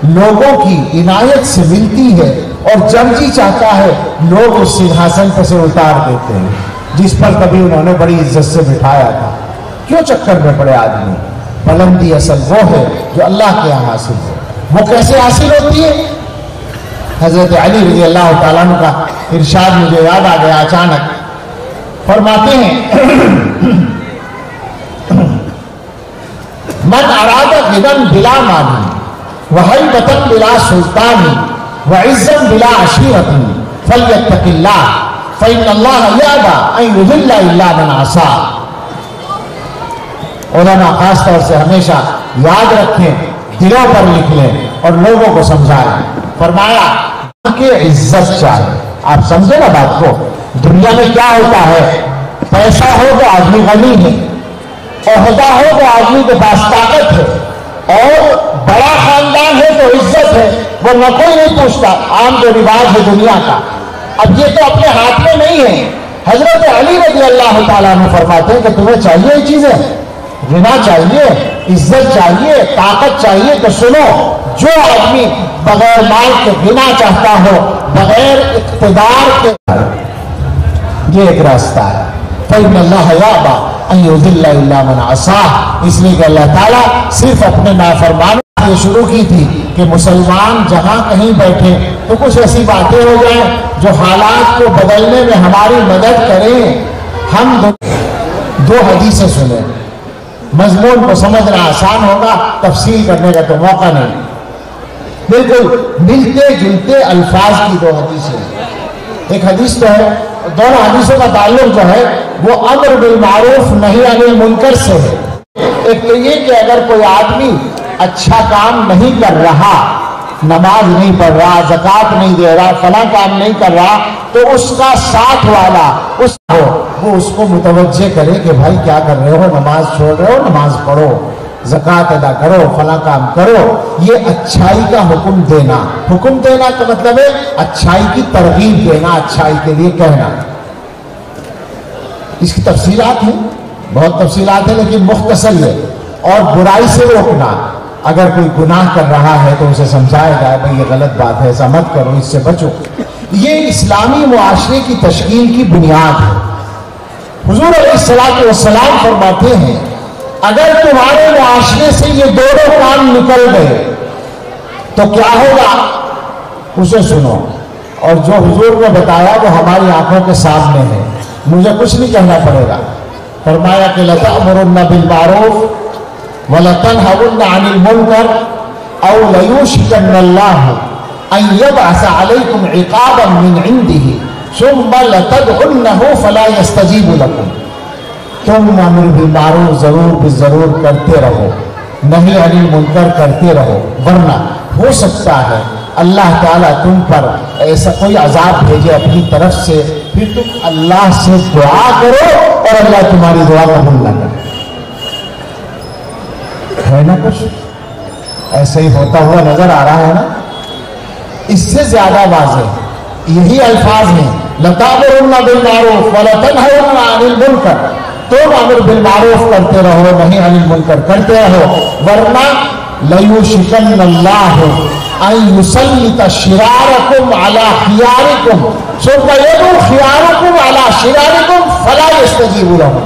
لوگوں کی عنایت سے ملتی ہے، اور جب جی چاہتا ہے لوگ اس سنہاسن پر سے اتار دیتے ہیں جس پر کبھی انہوں نے بڑی عزت سے بٹھایا تھا۔ کیوں چکر میں پڑے آدمی؟ بلندی اصل وہ ہے جو اللہ کے یہاں حاصل ہے۔ وہ کیسے حاصل ہوتی ہے؟ حضرت علی رضی اللہ تعالیٰ عنہ کا ارشاد مجھے یاد آ گیا اچانک، فرماتے ہیں من اراد غنى بلا مال وہیبۃ بلا سلطان وعزا بلا عشیرۃ فلیتق اللہ فإن اللہ یابى ان یذل الا من عصاه۔ علماء خاص طور سے ہمیشہ یاد رکھیں، دلوں پر لکھ لیں اور لوگوں کو سمجھائیں۔ فرمایا کہ عزت چاہیے، آپ سمجھے نا بات کو۔ دنیا میں کیا ہوتا ہے، پیسہ ہو تو آدمی غنی ہے، عہدہ ہو تو آدمی کے پاس طاقت ہے، اور بڑا خاندان ہے تو عزت ہے، وہ نہ کوئی نہیں پوچھتا، عام جو رواج ہے دنیا کا۔ اب یہ تو اپنے ہاتھ میں نہیں ہے۔ حضرت علی رضی اللہ تعالیٰ عنہ فرماتے ہیں کہ تمہیں چاہیے یہ چیزیں، غنا چاہیے، عزت چاہیے، طاقت چاہیے، تو سنو، جو آدمی بغیر مال کے غنا چاہتا ہو، بغیر اقتدار کے، یہ ایک راستہ ہے۔ فإن اللہ یابى ان یذل الا من عصاه، اس لیے کہ اللہ تعالیٰ صرف اپنے نافرمانوں یہ شروع کی تھی کہ مسلمان جہاں کہیں بیٹھے تو کچھ ایسی باتیں ہو جائیں جو حالات کو بدلنے میں ہماری مدد کریں. ہم دو حدیثیں سنیں، مضمون کو سمجھنا آسان ہوگا، تفصیل کرنے کا تو موقع نہیں. بالکل ملتے جلتے الفاظ کی دو حدیثیں. ایک حدیث تو ہے، دونوں حدیثوں کا تعلق جو ہے وہ امر بالمعروف نہی عن المنکر سے ہے. ایک تو یہ کہ اگر کوئی آدمی اچھا کام نہیں کر رہا، نماز نہیں پڑھ رہا، زکوٰۃ نہیں دے رہا، فلاں کام نہیں کر رہا، تو اس کا ساتھ والا وہ اس کو متوجہ کرے کہ بھائی کیا کر رہے ہو، نماز چھوڑ رہے ہو، نماز پڑھو، زکوٰۃ ادا کرو، فلاں کام کرو. یہ اچھائی کا حکم دینا. حکم دینا کا مطلب ہے اچھائی کی ترغیب دینا، اچھائی کے لیے کہنا. اس کی تفصیلات ہیں، بہت تفصیلات ہیں، لیکن مختصر ہے. اور برائی سے روکنا، اگر کوئی گناہ کر رہا ہے تو اسے سمجھایا جائے بھائی یہ غلط بات ہے، ایسا مت کرو، اس سے بچو. یہ اسلامی معاشرے کی تشکیل کی بنیاد ہے. حضور علیہ الصلوۃ والسلام فرماتے ہیں اگر تمہارے معاشرے سے یہ دونوں کام نکل گئے تو کیا ہوگا، اسے سنو. اور جو حضور نے بتایا وہ ہماری آنکھوں کے سامنے ہے، مجھے کچھ نہیں کہنا پڑے گا. فرمایا کہ لَتَأْمُرُنَّ بِالْمَعْرُوفِ وَلَتَنْهَوُنَّ عَنِ الْمُنكَرِ أَوْ لَيُوشِكَنَّ اللَّهُ أَن يَبْعَثَ عَلَيْكُمْ عِقَابًا مِّنْ عِنْدِهِ ثُمَّ لَتَدْعُنَّهُ فَلَا يَسْتَجِيبُ لَكُمْ. تم امر بالمعروف ضرور بالضرور کرتے رہو، نہی عن المنکر کرتے رہو، ورنہ ہو سکتا ہے اللہ تعالیٰ تم پر ایسا کوئی عذاب بھیجے اپنی طرف سے، پھر تم اللہ سے دعا کرو اور اللہ تمہاری دعا قبول نہ کرے. ہے نا کچھ ایسے ہی ہوتا ہوا نظر آ رہا ہے نا. اس سے زیادہ واضح یہی الفاظ ہیں لَتَأْمُرُنَّ بِالْمَعْرُوفِ وَلَتَنْهَوْنَ عَنِ الْمُنكَرِ. تم امر بالمعروف کرتے رہو، نہی عن المنکر کرتے رہو، ورنہ لَيُوشِكَنَّ اللَّهُ أَن يُسَلِّطَ شِرَارَكُمْ عَلَى خِيَارِكُمْ ثُمَّ يَدْعُو خِيَارَكُمْ عَلَى شِرَارِكُمْ فَلَا يَسْتَجِيبُ لَهُمْ.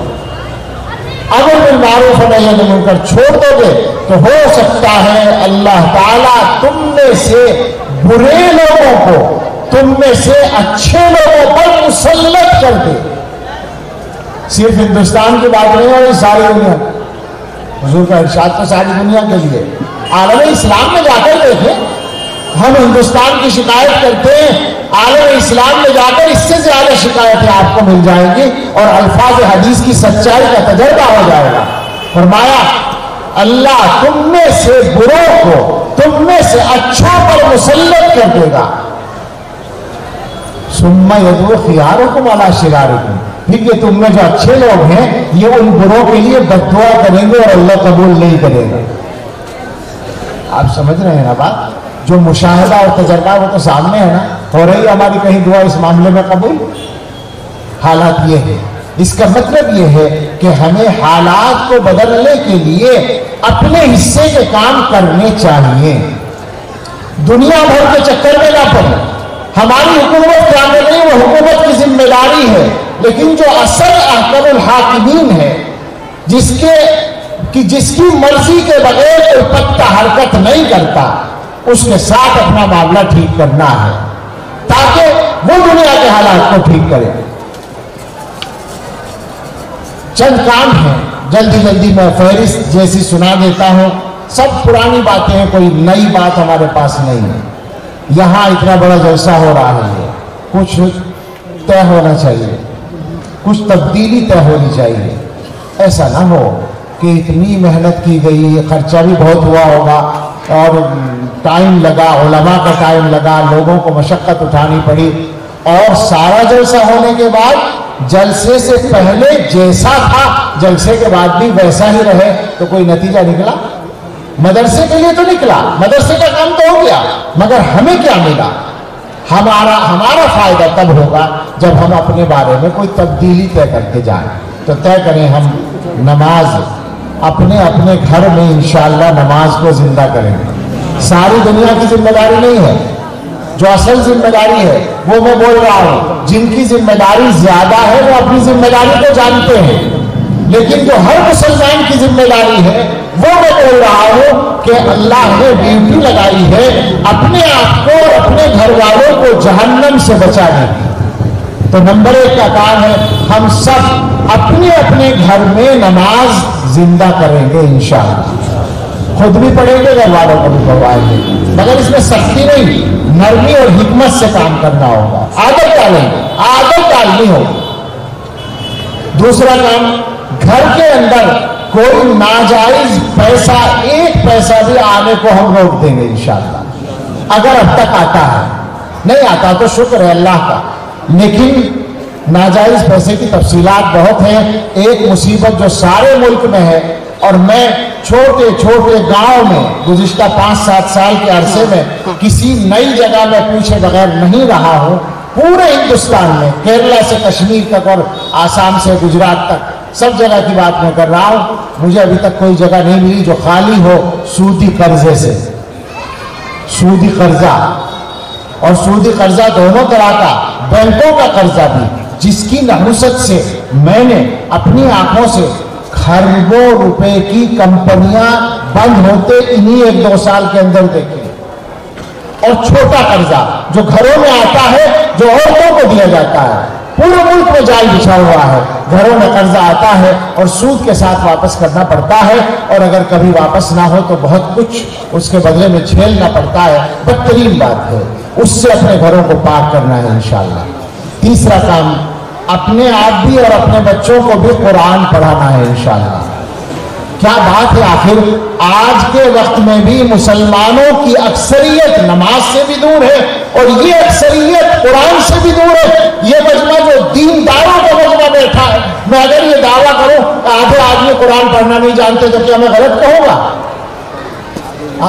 امر بالمعروف اور نہی عن المنکر چھوڑ دو گے تو ہو سکتا ہے اللہ تعالیٰ تم میں سے برے لوگوں کو تم میں سے اچھے لوگوں پر مسلط کر دے. صرف ہندوستان کی بات نہیں ہے، ساری دنیا. حضور کا ارشاد تو ساری دنیا کے لیے. عالم اسلام میں جا کر دیکھیں، ہم ہندوستان کی شکایت کرتے ہیں، عالم اسلام میں جا کر اس سے زیادہ شکایتیں آپ کو مل جائیں گی اور الفاظ حدیث کی سچائی کا تجربہ ہو جائے گا. فرمایا اللہ تم میں سے بروں کو تم میں سے اچھوں پر مسلط کر دے گا. ثم يدعو خياركم على شراركم. پھر یہ تم میں جو اچھے لوگ ہیں یہ ان بروں کے لیے بد دعا کریں گے اور اللہ قبول نہیں کرے گا. آپ سمجھ رہے ہیں نا بات؟ جو مشاہدہ اور تجربہ وہ تو سامنے ہے نا. ہو رہی ہے ہماری کہیں دعا اس معاملے میں قبول؟ حالات یہ ہے. اس کا مطلب یہ ہے کہ ہمیں حالات کو بدلنے کے لیے اپنے حصے کے کام کرنے چاہیے، دنیا بھر کے چکر میں نہ پڑے. ہماری حکومت کیا کر رہی ہے وہ حکومت کی ذمہ داری ہے، لیکن جو اصل احکم الحاکمین ہے جس کی مرضی کے بغیر کوئی پتا حرکت نہیں کرتا، اس کے ساتھ اپنا معاملہ ٹھیک کرنا ہے تاکہ وہ دنیا کے حالات کو ٹھیک کرے. چند کام ہیں، جلدی جلدی میں فہرست جیسی سنا دیتا ہوں. سب پرانی باتیں ہیں، کوئی نئی بات ہمارے پاس نہیں ہے. یہاں اتنا بڑا جلسہ ہو رہا ہے، کچھ طے ہونا چاہیے، کچھ تبدیلی طے ہونی چاہیے. ایسا نہ ہو کہ اتنی محنت کی گئی، خرچہ بھی بہت ہوا ہوگا اور ٹائم لگا، علماء کا ٹائم لگا، لوگوں کو مشقت اٹھانی پڑی، اور سارا جلسہ ہونے کے بعد جلسے سے پہلے جیسا تھا جلسے کے بعد بھی ویسا ہی رہے تو کوئی نتیجہ نکلا؟ مدرسے کے لیے تو نکلا، مدرسے کا کام تو ہو گیا، مگر ہمیں کیا ملا؟ ہمارا فائدہ تب ہوگا جب ہم اپنے بارے میں کوئی تبدیلی طے کر کے جائیں. تو طے کریں ہم نماز اپنے اپنے گھر میں انشاءاللہ نماز کو زندہ کریں گے. ساری دنیا کی ذمہ داری نہیں ہے، جو اصل ذمہ داری ہے وہ میں بول رہا ہوں. جن کی ذمہ داری زیادہ ہے وہ اپنی ذمہ داری کو جانتے ہیں. لیکن جو ہر مسلمان کی ذمہ داری ہے وہ میں بول رہا ہوں کہ اللہ نے ڈیوٹی لگائی ہے اپنے آپ کو اور اپنے گھر والوں کو جہنم سے بچانے کی۔ تو نمبر 1 کا کام ہے ہم سب اپنے اپنے گھر میں نماز زندہ کریں گے انشاءاللہ، خود بھی پڑھیں گے، گھر والوں کو بھی پڑھوائیں گے، مگر اس میں سختی نہیں، نرمی اور حکمت سے کام کرنا ہوگا، عادت ڈالیں گے، عادت ڈالنی ہوگی۔ دوسرا کام، گھر کے اندر کوئی ناجائز پیسہ، 1 پیسہ بھی آنے کو ہم روک دیں گے انشاءاللہ۔ اگر اب تک آتا ہے، نہیں آتا تو شکر ہے اللہ کا، لیکن ناجائز پیسے کی تفصیلات بہت ہیں۔ ایک مصیبت جو سارے ملک میں ہے، اور میں چھوٹے چھوٹے گاؤں میں گزشتہ 5-7 سال کے عرصے میں کسی نئی جگہ میں پوچھے بغیر نہیں رہا ہوں، پورے ہندوستان میں کیرلا سے کشمیر تک اور آسام سے گجرات تک سب جگہ کی بات میں کر رہا ہوں، مجھے ابھی تک کوئی جگہ نہیں ملی جو خالی ہو سودی قرضے سے۔ سودی قرضہ اور سودی قرضہ دونوں طرح کا، بینکوں کا قرضہ بھی، جس کی نحوست سے میں نے اپنی آنکھوں سے خربوں روپے کی کمپنیاں بند ہوتے انہی 1-2 سال کے اندر دیکھی۔ اور چھوٹا قرضہ جو گھروں میں آتا ہے، جو عورتوں کو دیا جاتا ہے، پورے ملک میں جال بچھا ہوا ہے، گھروں میں قرضہ آتا ہے اور سود کے ساتھ واپس کرنا پڑتا ہے، اور اگر کبھی واپس نہ ہو تو بہت کچھ اس کے بدلے میں جھیلنا پڑتا ہے۔ بدترین بات ہے، اس سے اپنے گھروں کو پاک کرنا ہے انشاءاللہ۔ تیسرا کام، اپنے آپ بھی اور اپنے بچوں کو بھی قرآن پڑھانا ہے انشاءاللہ۔ کیا بات ہے، آخر آج کے وقت میں بھی مسلمانوں کی اکثریت نماز سے بھی دور ہے، اور یہ اکثریت قرآن سے بھی دور ہے۔ یہ مجمع جو دینداروں کا مجمع بیٹھا ہے، میں اگر یہ دعویٰ کروں آدھے آدمی قرآن پڑھنا نہیں جانتے تو کیا میں غلط کہوں گا؟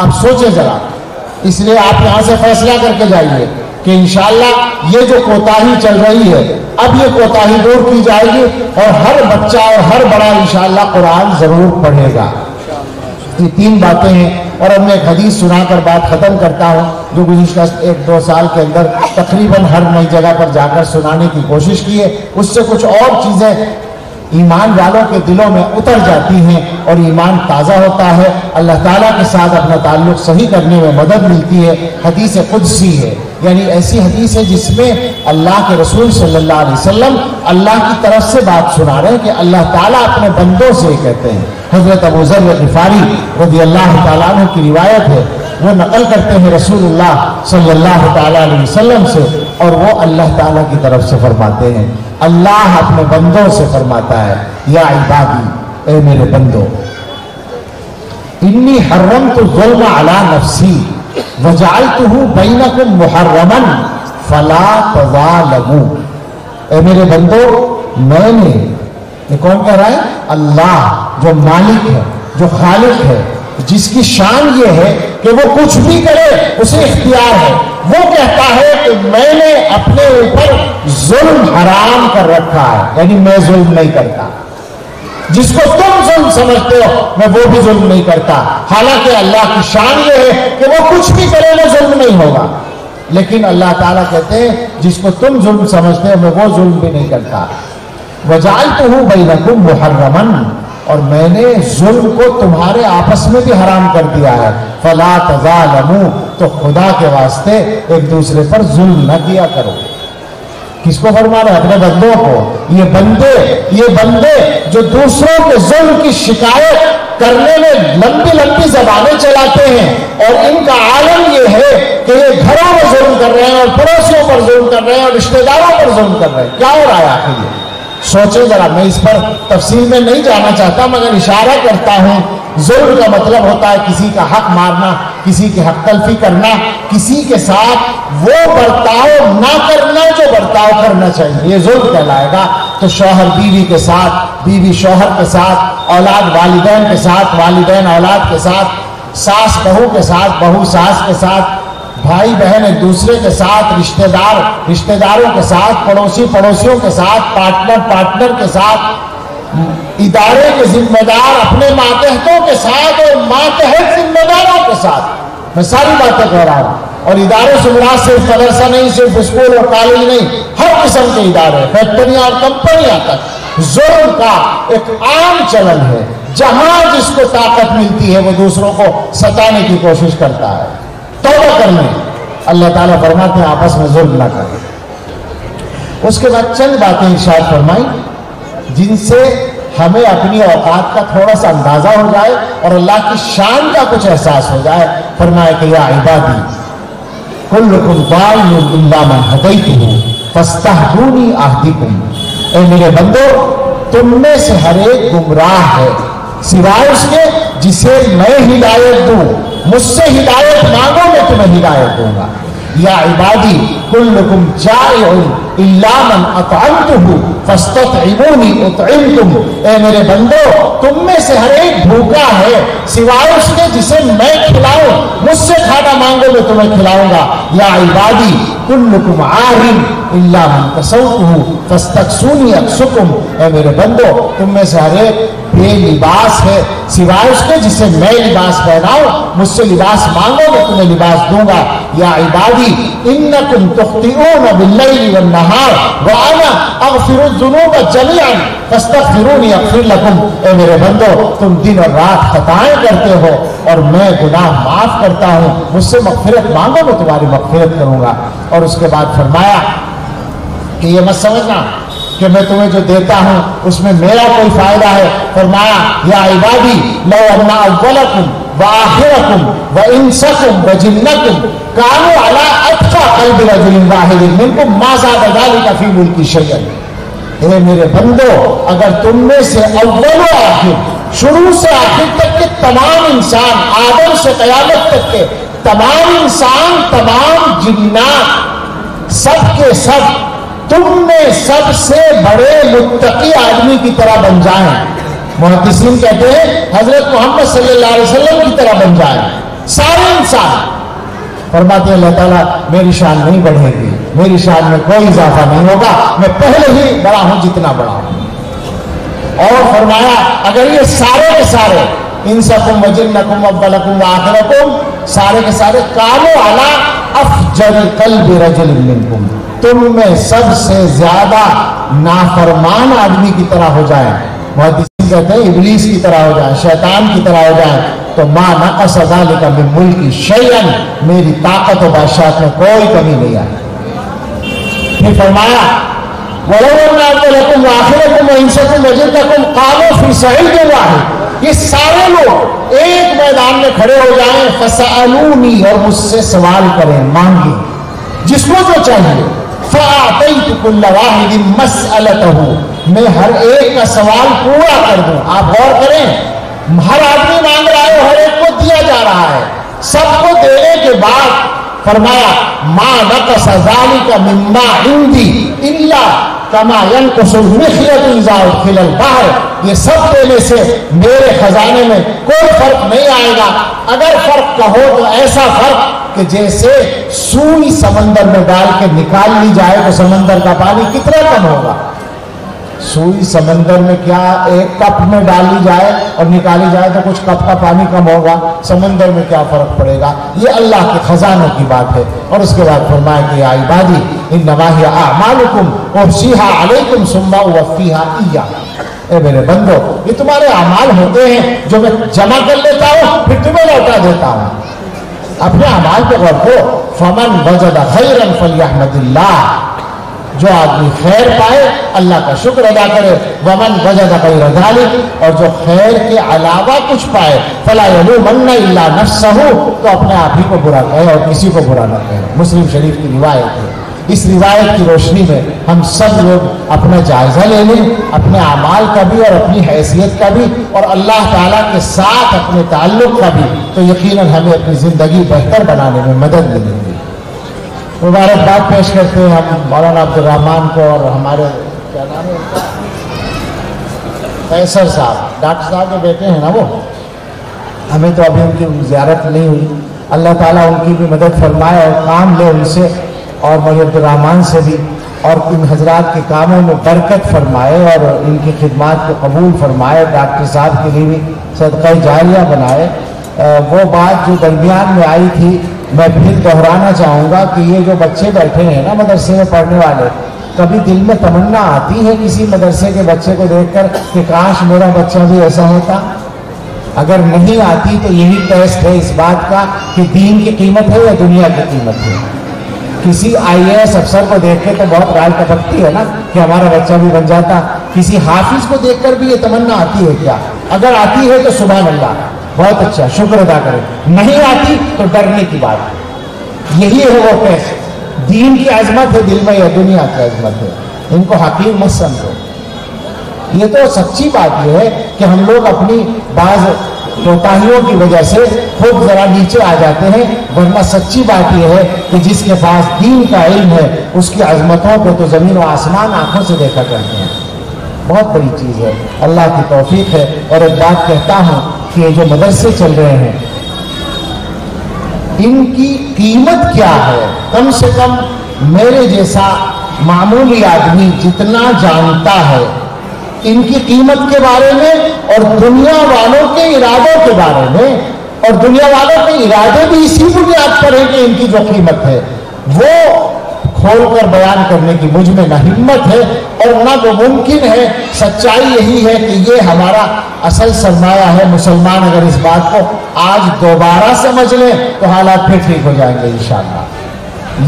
آپ سوچیں ذرا۔ اس لیے آپ یہاں سے فیصلہ کر کے جائیے کہ انشاءاللہ یہ جو کوتاہی چل رہی ہے، اب یہ کوتاہی دور کی جائے گی، اور ہر بچہ اور ہر بڑا انشاءاللہ قرآن ضرور پڑھے گا۔ یہ 3 باتیں ہیں، اور اب میں ایک حدیث سنا کر بات ختم کرتا ہوں، جو گزشتہ 1-2 سال کے اندر تقریباً ہر نئی جگہ پر جا کر سنانے کی کوشش کی ہے۔ اس سے کچھ اور چیزیں ایمان والوں کے دلوں میں اتر جاتی ہیں اور ایمان تازہ ہوتا ہے، اللہ تعالیٰ کے ساتھ اپنا تعلق صحیح کرنے میں مدد ملتی ہے۔ حدیث قدسی ہے، یعنی ایسی حدیث ہے جس میں اللہ کے رسول صلی اللہ علیہ وسلم اللہ کی طرف سے بات سنا رہے ہیں کہ اللہ تعالیٰ اپنے بندوں سے یہ کہتے ہیں۔ حضرت ابو ذر غفاری رضی اللہ تعالیٰ عنہ کی روایت ہے، وہ نقل کرتے ہیں رسول اللہ صلی اللہ تعالیٰ علیہ وسلم سے، اور وہ اللہ تعالیٰ کی طرف سے فرماتے ہیں، اللہ اپنے بندوں سے فرماتا ہے، یا عبادی، اے میرے بندو، انی حرمت الظلم علی نفسی وجعلتہ بینکم محرما فلا تظالموا۔ اے میرے بندو، میں نے، یہ کون کہہ رہا ہے؟ اللہ، جو مالک ہے، جو خالق ہے، جس کی شان یہ ہے کہ وہ کچھ بھی کرے اسے اختیار ہے، وہ کہتا ہے کہ میں نے اپنے اوپر ظلم حرام کر رکھا ہے، یعنی میں ظلم نہیں کرتا۔ جس کو تم ظلم سمجھتے ہو میں وہ بھی ظلم نہیں کرتا، حالانکہ اللہ کی شان یہ ہے کہ وہ کچھ بھی کرے وہ ظلم نہیں ہوگا، لیکن اللہ تعالیٰ کہتے ہیں جس کو تم ظلم سمجھتے ہو میں وہ ظلم بھی نہیں کرتا۔ وَجَعَلْتُهُ بَيْنَكُمْ مُحَرَّمًا، اور میں نے ظلم کو تمہارے آپس میں بھی حرام کر دیا ہے، فَلَا تَظَالَمُوا، تو خدا کے واسطے ایک دوسرے پر ظلم نہ کیا کرو۔ کس کو فرما رہے ہیں؟ اپنے بندوں کو۔ یہ بندے جو دوسروں کے ظلم کی شکایت کرنے میں لمبی لمبی زبانیں چلاتے ہیں، اور ان کا عالم یہ ہے کہ یہ گھروں میں ظلم کر رہے ہیں اور پڑوسیوں پر ظلم کر رہے ہیں اور رشتہ داروں پر ظلم کر رہے ہیں، کیا ہو رہا ہے آخر یہ؟ سوچیں ذرا، میں اس پر تفصیل میں نہیں جانا چاہتا مگر اشارہ کرتا ہوں۔ ظلم کا مطلب ہوتا ہے کسی کا حق مارنا، کسی کی حق تلفی کرنا، کسی کے ساتھ وہ برتاؤ نہ کرنا جو برتاؤ کرنا چاہیے، یہ ظلم کہلائے گا۔ تو شوہر بیوی کے ساتھ، بیوی شوہر کے ساتھ، اولاد والدین کے ساتھ، والدین اولاد کے ساتھ، ساس بہو کے ساتھ، بہو ساس کے ساتھ، بھائی بہن ایک دوسرے کے ساتھ، رشتہ دار رشتہ داروں کے ساتھ، پڑوسی پڑوسیوں کے ساتھ، پارٹنر کے ساتھ، ادارے کے ذمہ دار اپنے ماتحتوں کے ساتھ اور ماتحت ذمہ داروں کے ساتھ، میں ساری باتیں کہہ رہا ہوں۔ اور اداروں سے مراد صرف مدرسہ نہیں، صرف اسکول اور کالج نہیں، ہر قسم کے ادارے، فیکٹریاں اور کمپنیاں تک، ظلم کا ایک عام چلن ہے، جہاں جس کو طاقت ملتی ہے وہ دوسروں کو ستانے کی کوشش کرتا ہے۔ توبہ کرنے اللہ تعالیٰ فرماتے ہیں آپس میں ظلم نہ کریں۔ اس کے بعد چند باتیں ارشاد فرمائی جن سے ہمیں اپنی اوقات کا تھوڑا سا اندازہ ہو جائے اور اللہ کی شان کا کچھ احساس ہو جائے۔ فرمایا کہ یا عبادی کلکم ضال الا من ہدیتہ فاستہدونی اہدکم، اے میرے بندو تم میں سے ہر ایک گمراہ ہے سوائے اس کے جسے میں ہدایت دوں، مجھ سے ہدایت مانگو میں تمہیں ہدایت دوں گا۔ یا عبادی کلکم جائع الا من اطعمتہ فاستطعمونی اطعمکم، اے میرے بندو تم میں سے ہر ایک بھوکا ہے سوائے اس کے جسے میں کھلاؤں، مجھ سے کھانا مانگو میں تمہیں کھلاؤں گا۔ یا عبادی کلکم عار الا من کسوتہ فاستکسونی اکسکم، اے میرے بندو تم میں سے ہر ایک بے لباس ہے سوائے اس کے جسے میں لباس پہناؤں، مجھ سے لباس مانگو میں تمہیں لباس دوں گا۔ یا عبادی انکم تخطئون باللیل والنہار وانا اغفر الذنوب جميعا فاستغفرونی اغفر لکم، اے میرے بندو تم دن اور رات خطائیں کرتے ہو اور میں گناہ معاف کرتا ہوں، مجھ سے مغفرت مانگو میں تمہاری مغفرت کروں گا۔ اور اس کے بعد فرمایا کہ یہ مت سمجھنا کہ میں تمہیں جو دیتا ہوں اس میں میرا کوئی فائدہ ہے۔ فرمایا یا عبادی لو ان اولکم وآخرکم وانسکم وجنکم کانوا علی اتقى قلب رجل واحد منکم ما زاد ذلک فی ملکی شیئا، اے میرے بندو اگر تم میں سے اول و آخر شروع سے آخر تک کے تمام انسان، آدم سے قیامت تک کے تمام انسان، تمام جنات، سب کے سب تم میں سب سے بڑے متقی آدمی کی طرح بن جائیں، محدثین کہتے ہیں حضرت محمد صلی اللہ علیہ وسلم کی طرح بن جائیں سارے انسان۔ فرماتے ہیں اللہ تعالیٰ میری شان نہیں بڑھے گی، میری شان میں کوئی اضافہ نہیں ہوگا، میں پہلے ہی بڑا ہوں جتنا بڑا ہوں۔ اور فرمایا اگر یہ سارے کے سارے انسکم وجنکم اولکم وآخرکم سارے کے سارے کانوا علی افجر قلب رجل منکم، تم میں سب سے زیادہ نافرمان آدمی کی طرح ہو جائیں، محدثین کہتے ہیں ابلیس کی طرح ہو جائیں، شیطان کی طرح ہو جائیں، تو ما نقص ذلک من ملکی شیئا، میری طاقت و بادشاہت میں کوئی کمی نہیں آئی۔ پھر فرمایا وَلَوْ أَنَّ أَوَّلَكُمْ وَآخِرَكُمْ وَإِنسَكُمْ وَجِنَّكُمْ قَامُوا فِي صَعِيدٍ وَاحِدٍ، یہ سارے لوگ ایک میدان میں کھڑے ہو جائیں، فَسَأَلُونِي، اور مجھ سے سوال کریں، مانگیں جس کو جو چاہیے، فَأَعْطَيْتُ كُلَّ وَاحِدٍ مَسْأَلَتَهُ، میں ہر ایک کا سوال پورا کر دوں۔ آپ غور کریں، ہر آدمی مانگ رہا ہے، ہر ایک کو دیا جا رہا ہے، سب کو دینے کے بعد فرمایا ما نقص ذلك مما عندي الا كما ينقص المخيط اذا ادخل البحر، یہ سب دینے سے میرے خزانے میں کوئی فرق نہیں آئے گا، اگر فرق کہو تو ایسا فرق کہ جیسے سوئی سمندر میں ڈال کے نکال لی جائے تو سمندر کا پانی کتنا کم ہوگا۔ سوئی سمندر میں کیا ایک کپ میں ڈالی جائے اور نکالی جائے تو کچھ کپ کا پانی کم ہوگا، سمندر میں کیا فرق پڑے گا۔ یہ اللہ کے خزانوں کی بات ہے۔ اور اس کے بعد فرمایا کہ یا عبادی انما ہی اعمالکم احصیھا علیکم ثم اوفیھا ایاکم، اے میرے بندو یہ تمہارے اعمال ہوتے ہیں جو میں جمع کر لیتا ہوں پھر تمہیں لوٹا دیتا ہوں۔ اپنے اعمال پہ غور کرو۔ فمن وجد خیرا فلیحمد اللہ، جو آدمی خیر پائے اللہ کا شکر ادا کرے، ومن وجد غیر ذلک، اور جو خیر کے علاوہ کچھ پائے فلا یلومن الا نفسہ، تو اپنے آپ ہی کو برا کہے اور کسی کو برا نہ کہے۔ مسلم شریف کی روایت ہے۔ اس روایت کی روشنی میں ہم سب لوگ اپنا جائزہ لے لیں، اپنے اعمال کا بھی اور اپنی حیثیت کا بھی اور اللہ تعالیٰ کے ساتھ اپنے تعلق کا بھی، تو یقیناً ہمیں اپنی زندگی بہتر بنانے میں مدد ملے گی۔ مبارکباد پیش کرتے ہیں ہم مولانا عبد الرحمان کو اور ہمارے کیا نام ہے ان کا، فیصل صاحب، ڈاکٹر صاحب کے بیٹے ہیں نا وہ، ہمیں تو ابھی ان کی زیارت نہیں ہوئی، اللہ تعالیٰ ان کی بھی مدد فرمائے اور کام لے ان سے اور مولانا عبد الرحمان سے بھی، اور ان حضرات کے کاموں میں برکت فرمائے اور ان کی خدمات کو قبول فرمائے، ڈاکٹر صاحب کے لیے بھی صدقہ جاریہ بنائے۔ وہ بات جو درمیان میں آئی تھی میں پھر دہرانا چاہوں گا کہ یہ جو بچے بیٹھے ہیں نا مدرسے میں پڑھنے والے، کبھی دل میں تمنا آتی ہے کسی مدرسے کے بچے کو دیکھ کر کہ کاش میرا بچہ بھی ایسا ہوتا؟ اگر نہیں آتی تو یہی ٹیسٹ ہے اس بات کا کہ دین کی قیمت ہے یا دنیا کی قیمت ہے۔ کسی IAS افسر کو دیکھ کے تو بہت رائے ٹپکتی ہے نا کہ ہمارا بچہ بھی بن جاتا۔ کسی حافظ کو دیکھ کر بھی یہ تمنا آتی ہے کیا؟ اگر آتی ہے تو سبحان اللہ، بہت اچھا، شکر ادا کریں۔ نہیں آتی تو ڈرنے کی بات۔ یہی ہے وہ ٹیسٹ، دین کی عظمت ہے دل میں یا دنیا کی عظمت ہے؟ ان کو حقیر مت سمجھو۔ یہ تو سچی بات یہ ہے کہ ہم لوگ اپنی بعض کوتاہیوں کی وجہ سے خود ذرا نیچے آ جاتے ہیں، ورنہ سچی بات یہ ہے کہ جس کے پاس دین کا علم ہے اس کی عظمتوں کو تو زمین و آسمان آنکھوں سے دیکھا کرتے ہیں۔ بہت بڑی چیز ہے، اللہ کی توفیق ہے۔ اور ایک بات کہتا ہوں کہ یہ جو مدرسے چل رہے ہیں ان کی قیمت کیا ہے؟ کم سے کم میرے جیسا معمولی آدمی جتنا جانتا ہے ان کی قیمت کے بارے میں اور دنیا والوں کے ارادوں کے بارے میں، اور دنیا والوں کے ارادے بھی اسی بنیاد پر ہیں کہ ان کی جو قیمت ہے وہ کھول کر بیان کرنے کی مجھ میں نہ ہمت ہے اور نہ وہ ممکن ہے۔ سچائی یہی ہے کہ یہ ہمارا اصل سرمایہ ہے۔ مسلمان اگر اس بات کو آج دوبارہ سمجھ لیں تو حالات پھر ٹھیک ہو جائیں گے انشاءاللہ۔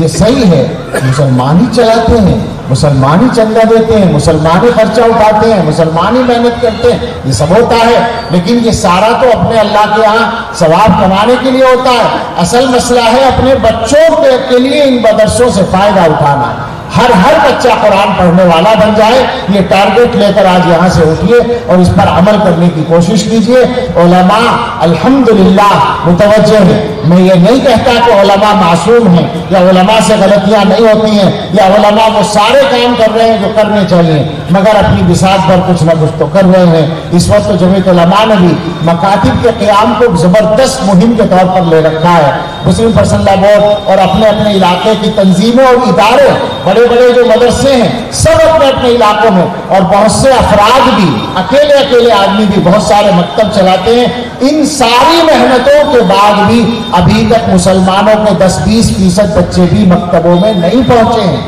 یہ صحیح ہے، مسلمان ہی چلاتے ہیں، مسلمان ہی چندہ دیتے ہیں، مسلمان ہی خرچہ اٹھاتے ہیں، مسلمان ہی محنت کرتے ہیں، یہ سب ہوتا ہے، لیکن یہ سارا تو اپنے اللہ کے ہاں ثواب کمانے کے لیے ہوتا ہے۔ اصل مسئلہ ہے اپنے بچوں کے لیے ان مدرسوں سے فائدہ اٹھانا۔ ہر بچہ قرآن پڑھنے والا بن جائے، یہ ٹارگٹ لے کر آج یہاں سے اٹھیے اور اس پر عمل کرنے کی کوشش کیجیے۔ علماء الحمدللہ متوجہ ہیں، میں یہ نہیں کہتا کہ علماء معصوم ہیں یا علماء سے غلطیاں نہیں ہوتی ہیں یا علماء وہ سارے کام کر رہے ہیں جو کرنے چاہیے، مگر اپنی بساط پر کچھ نہ کچھ تو کر رہے ہیں۔ اس وقت تو جمعیت علماء نے بھی مکاتب کے قیام کو زبردست مہم کے طور پر لے رکھا ہے۔ مسلم پرسنل لا بورڈ اور اپنے اپنے علاقے کی تنظیمیں اور ادارے، بڑے بڑے جو مدرسے ہیں سب اپنے اپنے علاقوں میں، اور بہت سے افراد بھی اکیلے آدمی بھی بہت سارے مکتب چلاتے ہیں۔ ان ساری محنتوں کے بعد بھی ابھی تک مسلمانوں کے 10-20% بچے بھی مکتبوں میں نہیں پہنچے ہیں۔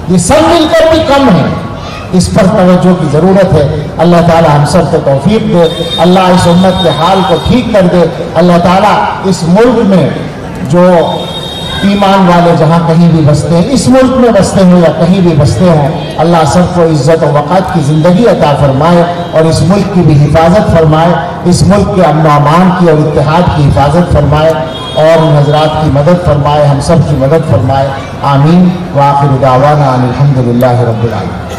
یہ سب مل کر بھی کم ہے، اس پر توجہ کی ضرورت ہے۔ اللہ تعالی ہم سب کو توفیق دے، اللہ اس امت کے حال کو ٹھیک کر دے۔ اللہ تعالی اس ملک میں جو ایمان والے جہاں کہیں بھی بستے ہیں، اس ملک میں بستے ہیں یا کہیں بھی بستے ہوں، اللہ سب کو عزت و وقار کی زندگی عطا فرمائے اور اس ملک کی بھی حفاظت فرمائے، اس ملک کے امن و امان کی اور اتحاد کی حفاظت فرمائے اور ان حضرات کی مدد فرمائے، ہم سب کی مدد فرمائے۔ آمین۔ وآخر دعوانا ان الحمدللہ رب العالمین۔